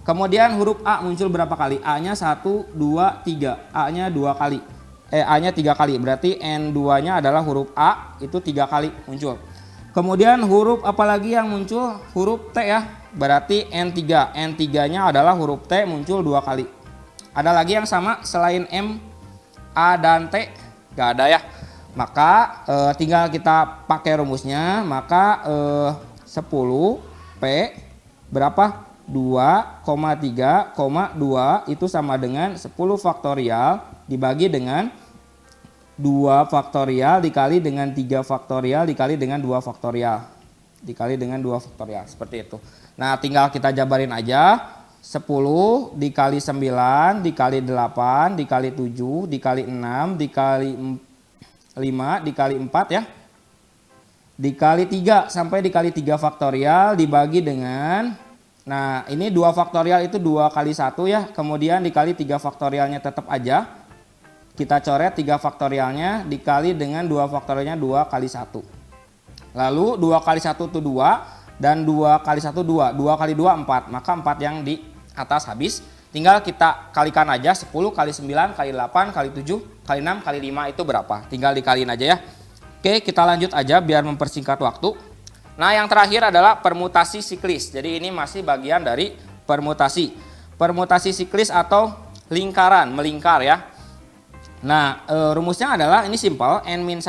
Kemudian huruf A muncul berapa kali? A-nya 1, 2, 3. A-nya 2 kali. A-nya 3 kali. Berarti N2-nya adalah huruf A. Itu 3 kali muncul. Kemudian huruf apa lagi yang muncul? Huruf T ya. Berarti N3. N3-nya adalah huruf T muncul 2 kali. Ada lagi yang sama selain M, A, dan T? Gak ada ya. Maka tinggal kita pakai rumusnya. Maka 10 P berapa? 2,3,2 itu sama dengan 10 faktorial dibagi dengan 2 faktorial dikali dengan 3 faktorial dikali dengan 2 faktorial. Dikali dengan 2 faktorial. Seperti itu. Nah tinggal kita jabarin aja. 10 dikali 9 dikali 8 dikali 7 dikali 6 dikali 5 dikali 4 ya. Dikali 3 sampai dikali 3 faktorial dibagi dengan, nah ini 2 faktorial itu 2 kali 1 ya. Kemudian dikali 3 faktorialnya tetap aja. Kita coret 3 faktorialnya dikali dengan 2 faktorialnya 2 kali 1. Lalu 2 kali 1 itu 2 dan 2 kali 1 2. 2 kali 2 4. Maka 4 yang di atas habis. Tinggal kita kalikan aja 10 kali 9 kali 8 kali 7 kali 6 kali 5 itu berapa. Tinggal dikaliin aja ya. Oke kita lanjut aja biar mempersingkat waktu. Nah yang terakhir adalah permutasi siklis. Jadi ini masih bagian dari permutasi. Permutasi siklis atau lingkaran, melingkar ya. Nah rumusnya adalah ini simpel, N-1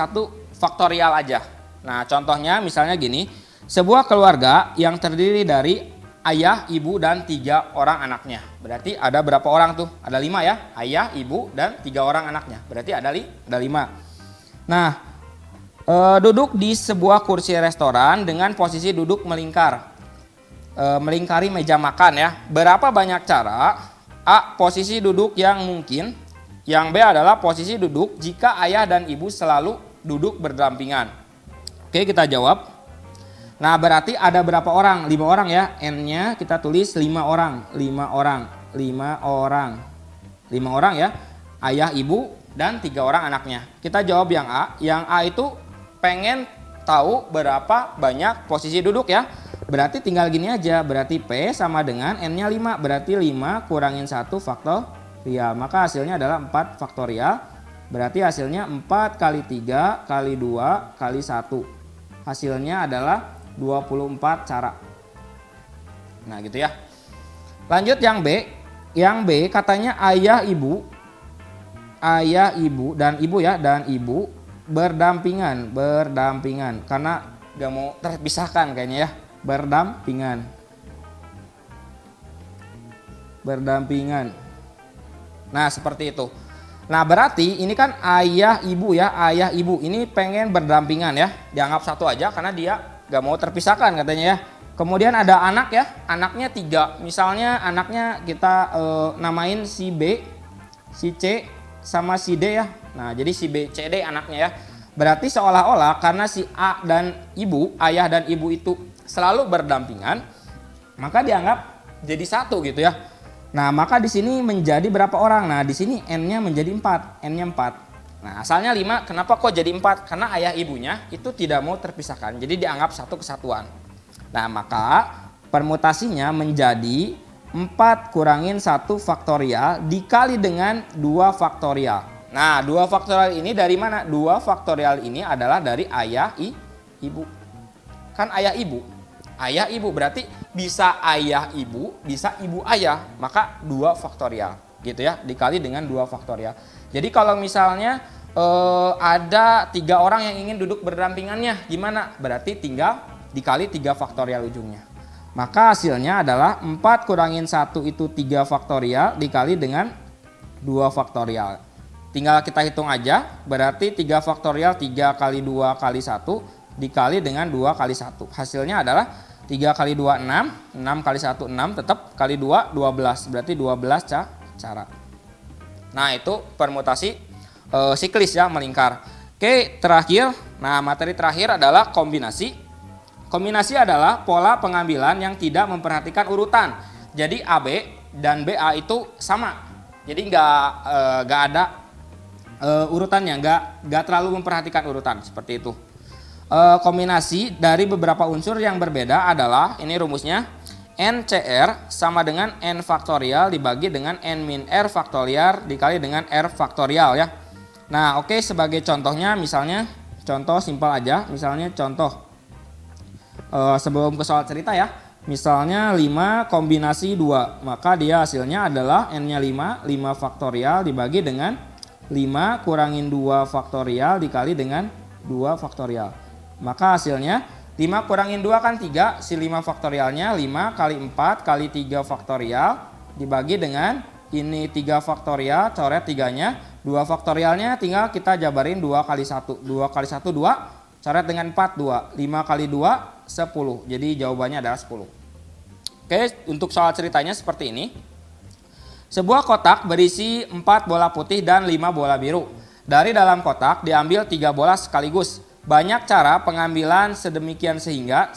faktorial aja. Nah contohnya misalnya gini. Sebuah keluarga yang terdiri dari ayah, ibu, dan 3 orang anaknya. Berarti ada berapa orang tuh? Ada 5 ya. Ayah, ibu, dan 3 orang anaknya. Berarti ada 5. Nah duduk di sebuah kursi restoran dengan posisi duduk melingkar. Melingkari meja makan ya. Berapa banyak cara? A. Posisi duduk yang mungkin. Yang B adalah posisi duduk jika ayah dan ibu selalu duduk berdampingan. Oke kita jawab. Nah berarti ada berapa orang? 5 orang ya. N-nya kita tulis 5 orang. 5 orang ya. Ayah, ibu, dan 3 orang anaknya. Kita jawab yang A. Yang A itu pengen tahu berapa banyak posisi duduk ya. Berarti tinggal gini aja. Berarti P sama dengan N-nya 5. Berarti 5 kurangin 1 faktorial. Maka hasilnya adalah 4 faktorial. Berarti hasilnya 4 kali 3 kali 2 kali 1. Hasilnya adalah 24 cara. Nah gitu ya. Lanjut yang B. Yang B katanya ayah, ibu dan ibu ya. Dan ibu berdampingan karena gak mau terpisahkan kayaknya ya. Berdampingan. Nah seperti itu. Nah berarti ini kan ayah ibu ya. Ayah ibu ini pengen berdampingan ya. Dianggap satu aja karena dia gak mau terpisahkan katanya ya. Kemudian ada anak ya. Anaknya 3. Misalnya anaknya kita namain si B, si C, sama si D ya. Nah jadi si B, C, D anaknya ya. Berarti seolah-olah karena si A dan ibu, ayah dan ibu itu selalu berdampingan, maka dianggap jadi satu gitu ya. Nah maka di sini menjadi berapa orang? Nah di sini N-nya menjadi 4. N-nya 4. Nah asalnya 5, kenapa kok jadi 4? Karena ayah ibunya itu tidak mau terpisahkan. Jadi dianggap satu kesatuan. Nah maka permutasinya menjadi 4 kurangin 1 faktorial dikali dengan 2 faktorial. Nah 2 faktorial ini dari mana? 2 faktorial ini adalah dari ayah ibu. Kan ayah ibu. Ayah ibu berarti bisa ayah ibu, bisa ibu ayah. Maka 2 faktorial gitu ya. Dikali dengan 2 faktorial. Jadi kalau misalnya ada 3 orang yang ingin duduk berdampingannya. Gimana? Berarti tinggal dikali 3 faktorial ujungnya. Maka hasilnya adalah 4 kurangin 1 itu 3 faktorial dikali dengan 2 faktorial. Tinggal kita hitung aja, berarti 3 faktorial 3 kali 2 kali 1 dikali dengan 2 kali 1. Hasilnya adalah 3 kali 2 6, 6 kali 1 6, tetap kali 2 12, berarti 12 cara. Nah itu permutasi siklis ya, melingkar. Oke, terakhir, nah materi terakhir adalah kombinasi. Kombinasi adalah pola pengambilan yang tidak memperhatikan urutan. Jadi AB dan BA itu sama. Jadi nggak ada urutannya, nggak terlalu memperhatikan urutan seperti itu. Kombinasi dari beberapa unsur yang berbeda adalah, ini rumusnya, NCR sama dengan N faktorial dibagi dengan N min R faktorial dikali dengan R faktorial ya. Nah oke, sebagai contohnya misalnya, contoh simpel aja, misalnya contoh sebelum ke soal cerita ya, misalnya 5 kombinasi 2, maka dia hasilnya adalah N-nya 5 faktorial dibagi dengan 5 kurangin 2 faktorial dikali dengan 2 faktorial. Maka hasilnya 5 kurangin 2 kan 3, si 5 faktorialnya 5 kali 4 kali 3 faktorial dibagi dengan ini 3 faktorial, coret 3-nya, 2 faktorialnya tinggal kita jabarin 2 kali 1, 2 kali 1 2, coret dengan 4 2, 5 kali 2 10, jadi jawabannya adalah 10. Oke, untuk soal ceritanya seperti ini. Sebuah kotak berisi 4 bola putih dan 5 bola biru. Dari dalam kotak diambil 3 bola sekaligus. Banyak cara pengambilan sedemikian sehingga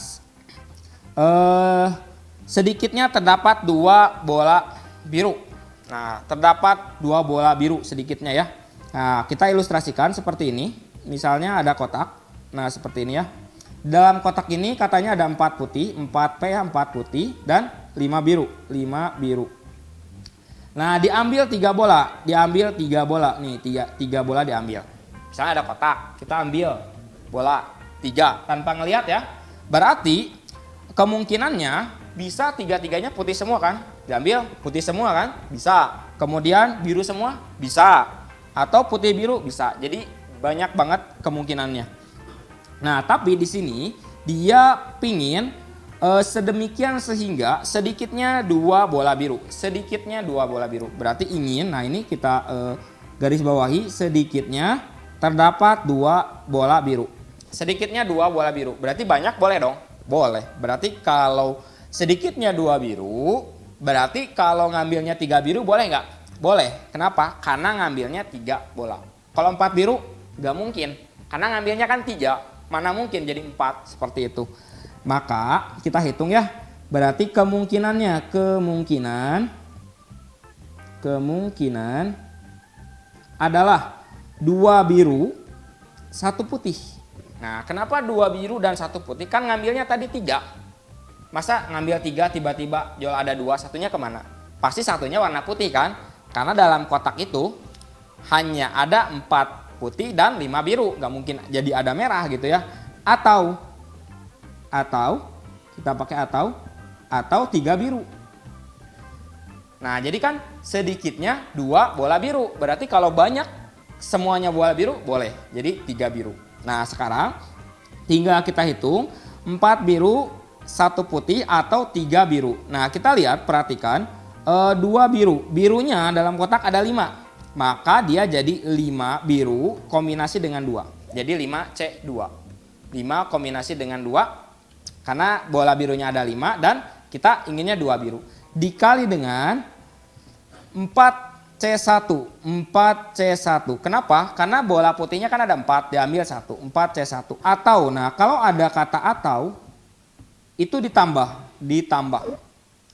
sedikitnya terdapat 2 bola biru. Nah, terdapat 2 bola biru sedikitnya ya. Nah, kita ilustrasikan seperti ini. Misalnya ada kotak. Nah, seperti ini ya. Dalam kotak ini katanya ada 4 putih, 4P 4 putih dan 5 biru, 5 biru. Nah, diambil 3 bola, diambil 3 bola. Nih, 3 bola diambil. Misalnya ada kotak, kita ambil bola 3 tanpa ngelihat ya. Berarti kemungkinannya bisa 3-3-nya putih semua kan? Diambil putih semua kan? Bisa. Kemudian biru semua? Bisa. Atau putih biru? Bisa. Jadi banyak banget kemungkinannya. Nah, tapi di sini dia pingin sedemikian sehingga sedikitnya 2 bola biru. Sedikitnya 2 bola biru. Berarti ingin, nah ini kita garis bawahi, sedikitnya terdapat 2 bola biru. Sedikitnya 2 bola biru. Berarti banyak boleh dong? Boleh. Berarti kalau sedikitnya 2 biru, berarti kalau ngambilnya 3 biru boleh nggak? Boleh. Kenapa? Karena ngambilnya 3 bola. Kalau 4 biru nggak mungkin. Karena ngambilnya kan 3. Mana mungkin jadi 4 seperti itu. Maka kita hitung ya. Berarti kemungkinannya, kemungkinan adalah 2 biru, 1 putih. Nah, kenapa 2 biru dan 1 putih? Kan ngambilnya tadi 3. Masa ngambil 3 tiba-tiba jual ada 2, satunya kemana? Pasti satunya warna putih kan? Karena dalam kotak itu hanya ada 4 putih dan 5 biru, nggak mungkin jadi ada merah gitu ya. Atau kita pakai atau 3 biru. Nah, jadi kan sedikitnya 2 bola biru. Berarti kalau banyak semuanya bola biru boleh. Jadi 3 biru. Nah, sekarang tinggal kita hitung 4 biru, 1 putih atau 3 biru. Nah, kita lihat, perhatikan 2 biru. Birunya dalam kotak ada 5. Maka dia jadi 5 biru kombinasi dengan 2. Jadi 5C2. 5 kombinasi dengan 2. Karena bola birunya ada 5 dan kita inginnya 2 biru. Dikali dengan 4C1. 4C1. Kenapa? Karena bola putihnya kan ada 4. Diambil 1. 4C1. Atau, nah kalau ada kata atau, itu ditambah.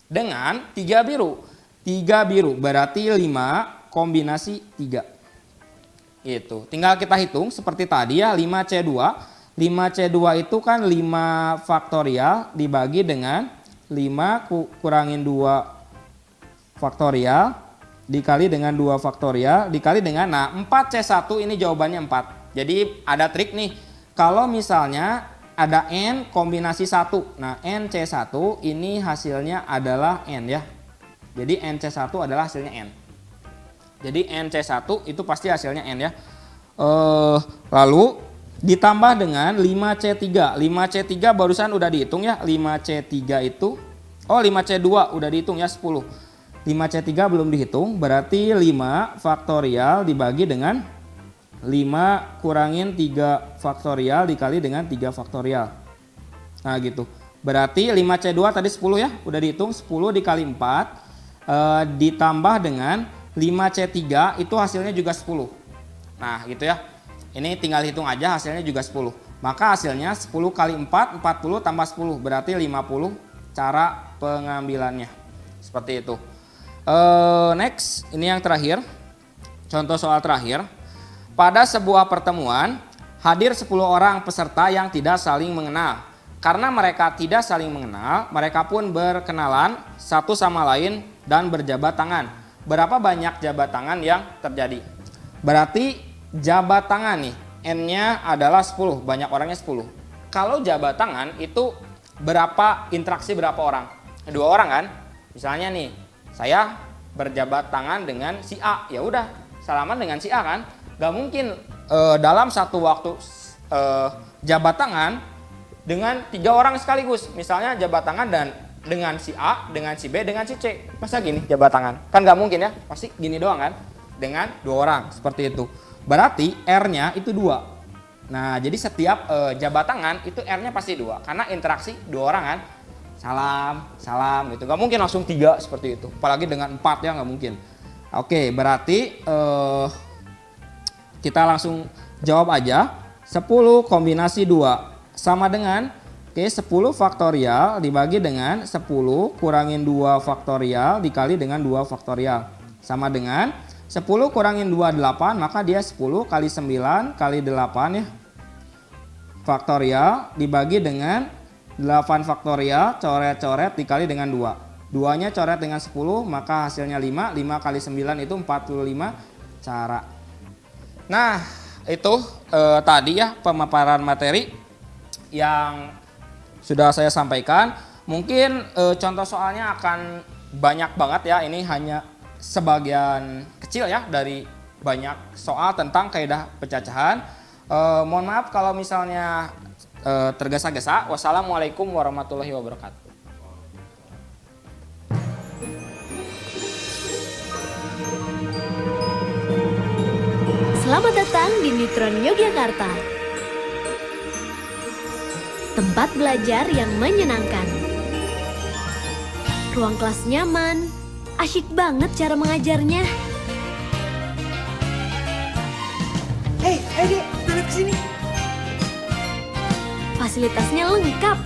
Dengan 3 biru. 3 biru berarti 5 kombinasi 3. Itu. Tinggal kita hitung seperti tadi ya, 5C2. 5C2 itu kan 5 faktorial dibagi dengan 5 kurangin 2 faktorial dikali dengan 2 faktorial dikali dengan, nah 4C1 ini jawabannya 4. Jadi ada trik nih. Kalau misalnya ada N kombinasi 1. Nah NC1 ini hasilnya adalah N ya. Jadi NC1 adalah hasilnya N. Jadi NC1 itu pasti hasilnya N ya. Lalu ditambah dengan 5C3. 5C3 barusan udah dihitung ya. 5C3 itu 5C2 udah dihitung ya 10. 5C3 belum dihitung, berarti 5 faktorial dibagi dengan 5 kurangin 3 faktorial dikali dengan 3 faktorial. Nah gitu. Berarti 5C2 tadi 10 ya, udah dihitung 10 dikali 4 ditambah dengan 5C3 itu hasilnya juga 10. Nah gitu ya. Ini tinggal hitung aja hasilnya juga 10. Maka hasilnya 10 kali 4, 40 tambah 10. Berarti 50 cara pengambilannya. Seperti itu. Next, ini yang terakhir. Contoh soal terakhir. Pada sebuah pertemuan, hadir 10 orang peserta yang tidak saling mengenal. Karena mereka tidak saling mengenal, mereka pun berkenalan satu sama lain dan berjabat tangan. Berapa banyak jabat tangan yang terjadi? Berarti jabat tangan nih, N-nya adalah 10, banyak orangnya 10. Kalau jabat tangan itu berapa interaksi berapa orang? 2 orang kan? Misalnya nih, saya berjabat tangan dengan si A, ya udah salaman dengan si A kan? Gak mungkin dalam satu waktu jabat tangan dengan 3 orang sekaligus. Misalnya jabat tangan dan dengan si A, dengan si B, dengan si C. Masa gini jabat tangan? Kan gak mungkin ya, pasti gini doang kan? Dengan 2 orang, seperti itu. Berarti R-nya itu 2. Nah, jadi setiap jabat tangan itu R-nya pasti 2. Karena interaksi 2 orang kan. Salam gitu. Gak mungkin langsung 3 seperti itu. Apalagi dengan 4 ya gak mungkin. Oke, berarti kita langsung jawab aja. 10 kombinasi 2 sama dengan 10 faktorial dibagi dengan 10 kurangin 2 faktorial dikali dengan 2 faktorial. Sama dengan 10 kurangin 2, 8, maka dia 10 kali 9 kali 8 ya. Faktorial dibagi dengan 8 faktorial, coret-coret dikali dengan 2. 2-nya coret dengan 10, maka hasilnya 5. 5 kali 9 itu 45 cara. Nah, itu tadi ya pemaparan materi yang sudah saya sampaikan. Mungkin contoh soalnya akan banyak banget ya, ini hanya sebagian kecil ya dari banyak soal tentang kaidah pencacahan. Mohon maaf kalau misalnya tergesa-gesa. Wassalamualaikum warahmatullahi wabarakatuh. Selamat datang di Neutron Yogyakarta. Tempat belajar yang menyenangkan. Ruang kelas nyaman. Asyik banget cara mengajarnya. Hei, ayo dek, kesini. Fasilitasnya lengkap.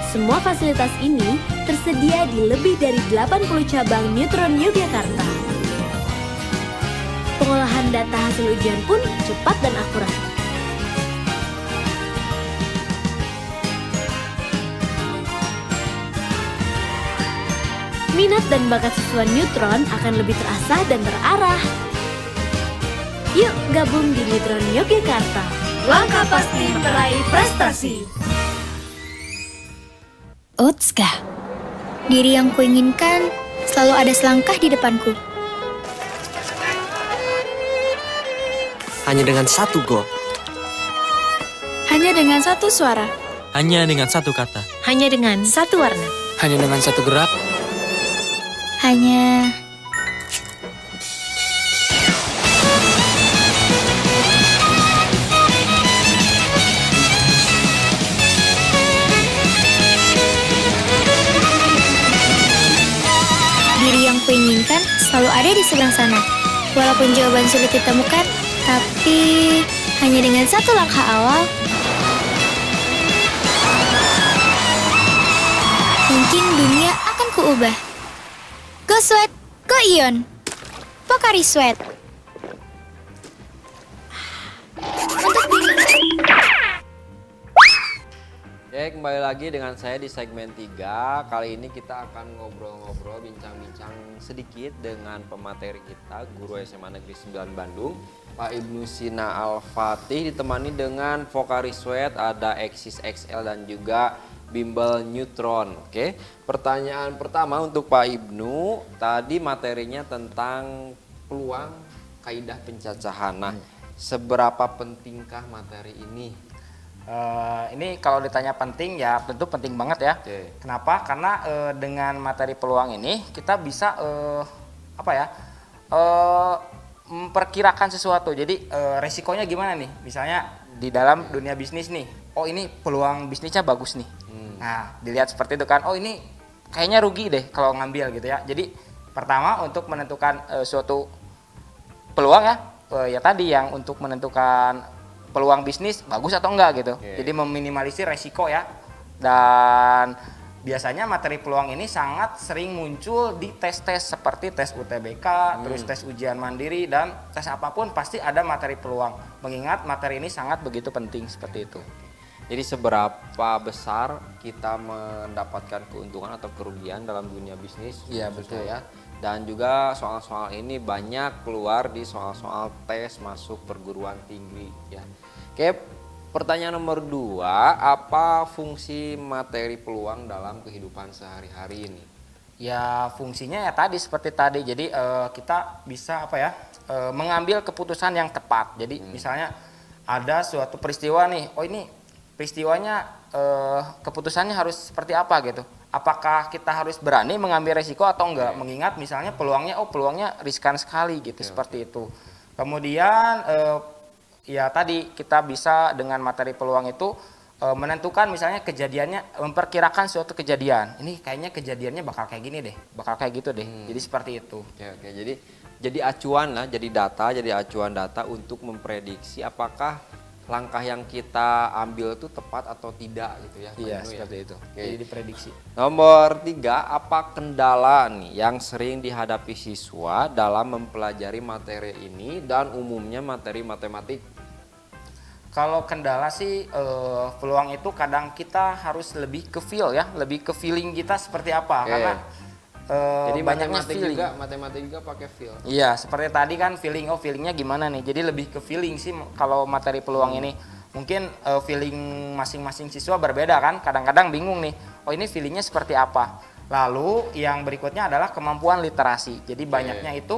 Semua fasilitas ini tersedia di lebih dari 80 cabang Neutron Yogyakarta. Pengolahan data hasil ujian pun cepat dan akurat. Minat dan bakat siswa Neutron akan lebih terasah dan terarah. Yuk gabung di Neutron Yogyakarta. Langkah pasti meraih prestasi. Otska, diri yang kuinginkan selalu ada selangkah di depanku. Hanya dengan satu gol. Hanya dengan satu suara. Hanya dengan satu kata. Hanya dengan satu warna. Hanya dengan satu gerak. Hanya diri yang kuinginkan selalu ada di seberang sana. Walaupun jawaban sulit ditemukan, tapi hanya dengan satu langkah awal, mungkin dunia akan kuubah. Go Sweat, Go Ion, Pocari Sweat. Oke, kembali lagi dengan saya di segmen 3. Kali ini kita akan ngobrol-ngobrol, bincang-bincang sedikit dengan pemateri kita, Guru SMA Negeri 9 Bandung, Pak Ibnu Sina Al-Fatih, ditemani dengan Pocari Sweat, ada Exis XL dan juga Bimbel Neutron. Oke, pertanyaan pertama untuk Pak Ibnu, tadi materinya tentang peluang kaidah pencacahan. Nah, seberapa pentingkah materi ini? Ini kalau ditanya penting ya tentu penting banget ya. Oke. Kenapa? Karena dengan materi peluang ini kita bisa memperkirakan sesuatu. Jadi resikonya gimana nih? Misalnya di dalam dunia bisnis nih, oh ini peluang bisnisnya bagus nih. Nah dilihat seperti itu kan, oh ini kayaknya rugi deh kalau ngambil gitu ya. Jadi pertama untuk menentukan suatu peluang ya tadi yang untuk menentukan peluang bisnis bagus atau enggak gitu. Jadi meminimalisir resiko ya. Dan biasanya materi peluang ini sangat sering muncul di tes-tes seperti tes UTBK, terus tes ujian mandiri dan tes apapun pasti ada materi peluang. Mengingat materi ini sangat begitu penting seperti itu. Jadi seberapa besar kita mendapatkan keuntungan atau kerugian dalam dunia bisnis? Iya, khususnya betul. ya. Dan juga soal-soal ini banyak keluar di soal-soal tes masuk perguruan tinggi ya. Oke, pertanyaan nomor 2, apa fungsi materi peluang dalam kehidupan sehari-hari ini? Ya fungsinya ya tadi seperti tadi. Jadi kita bisa mengambil keputusan yang tepat. Jadi misalnya ada suatu peristiwa nih, oh ini peristiwanya keputusannya harus seperti apa gitu. Apakah kita harus berani mengambil resiko atau enggak? Mengingat misalnya peluangnya riskan sekali gitu, seperti itu. Kemudian ya tadi kita bisa dengan materi peluang itu menentukan misalnya kejadiannya, memperkirakan suatu kejadian. Ini kayaknya kejadiannya bakal kayak gini deh, bakal kayak gitu deh. Jadi seperti itu. Oke, jadi acuan lah, jadi acuan data untuk memprediksi apakah langkah yang kita ambil itu tepat atau tidak gitu ya. Iya, Ibnu, seperti itu. Oke. Jadi diprediksi. Nomor 3, apa kendala nih yang sering dihadapi siswa dalam mempelajari materi ini dan umumnya materi matematik? Kalau kendala sih peluang itu kadang kita harus lebih ke feel ya, lebih ke feeling kita seperti apa. Oke. Karena Jadi banyaknya matematik juga pakai feel. Iya, seperti tadi kan feeling, feelingnya gimana nih. Jadi lebih ke feeling sih kalau materi peluang ini. Mungkin feeling masing-masing siswa berbeda kan. Kadang-kadang bingung nih, oh ini feelingnya seperti apa. Lalu yang berikutnya adalah kemampuan literasi. Jadi banyaknya itu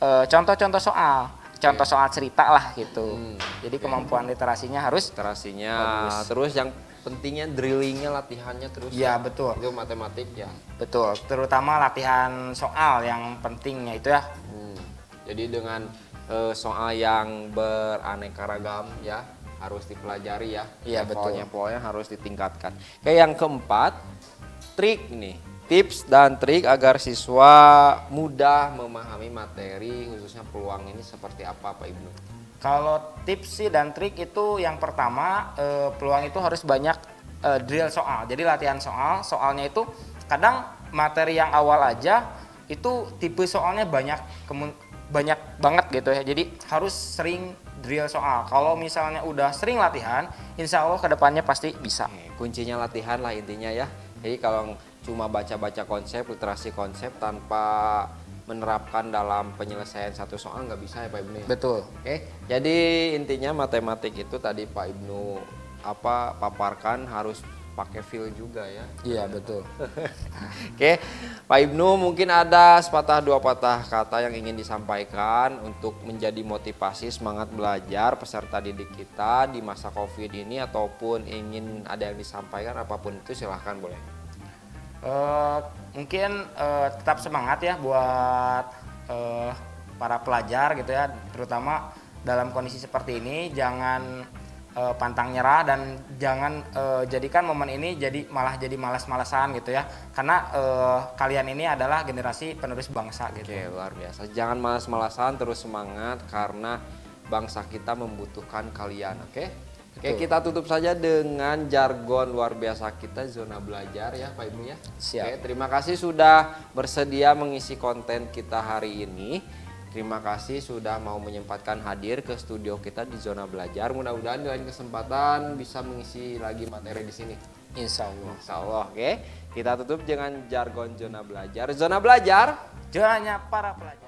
contoh-contoh soal. Contoh soal cerita lah gitu. Jadi kemampuan literasinya harus Literasinya, bagus. terus yang pentingnya drillingnya, latihannya terus. Iya, betul. Itu matematik ya. Betul, terutama latihan soal yang pentingnya itu ya. Jadi dengan soal yang beraneka ragam ya harus dipelajari ya. Iya, Levelnya betul. pokoknya harus ditingkatkan. Kayak yang keempat, trik nih. Tips dan trik agar siswa mudah memahami materi khususnya peluang ini seperti apa Pak Ibnu? Kalau tips sih dan trik itu yang pertama peluang itu harus banyak drill soal. Jadi latihan soal, soalnya itu kadang materi yang awal aja itu tipe soalnya banyak banget gitu ya. Jadi harus sering drill soal. Kalau misalnya udah sering latihan, insya Allah kedepannya pasti bisa. Kuncinya latihan lah intinya ya. Jadi kalau cuma baca-baca konsep, literasi konsep tanpa menerapkan dalam penyelesaian satu soal nggak bisa ya Pak Ibnu. Betul. Oke, jadi intinya matematik itu tadi Pak Ibnu paparkan harus pakai feel juga ya. Iya, betul. Oke, Pak Ibnu mungkin ada sepatah dua patah kata yang ingin disampaikan untuk menjadi motivasi semangat belajar peserta didik kita di masa Covid ini ataupun ingin ada yang disampaikan apapun itu silahkan boleh. Mungkin tetap semangat ya buat para pelajar gitu ya, terutama dalam kondisi seperti ini jangan pantang nyerah dan jangan jadikan momen ini malah jadi malas-malasan gitu ya, karena kalian ini adalah generasi penerus bangsa gitu. Oke, luar biasa. Jangan malas-malasan, terus semangat karena bangsa kita membutuhkan kalian. Oke, kita tutup saja dengan jargon luar biasa kita, zona belajar ya Pak Ibnu ya. Siap. Oke, terima kasih sudah bersedia mengisi konten kita hari ini. Terima kasih sudah mau menyempatkan hadir ke studio kita di zona belajar. Mudah-mudahan di lain kesempatan bisa mengisi lagi materi di sini. Insya Allah. Insya Allah. Oke, kita tutup dengan jargon zona belajar. Zona belajar. Zonanya para pelajar.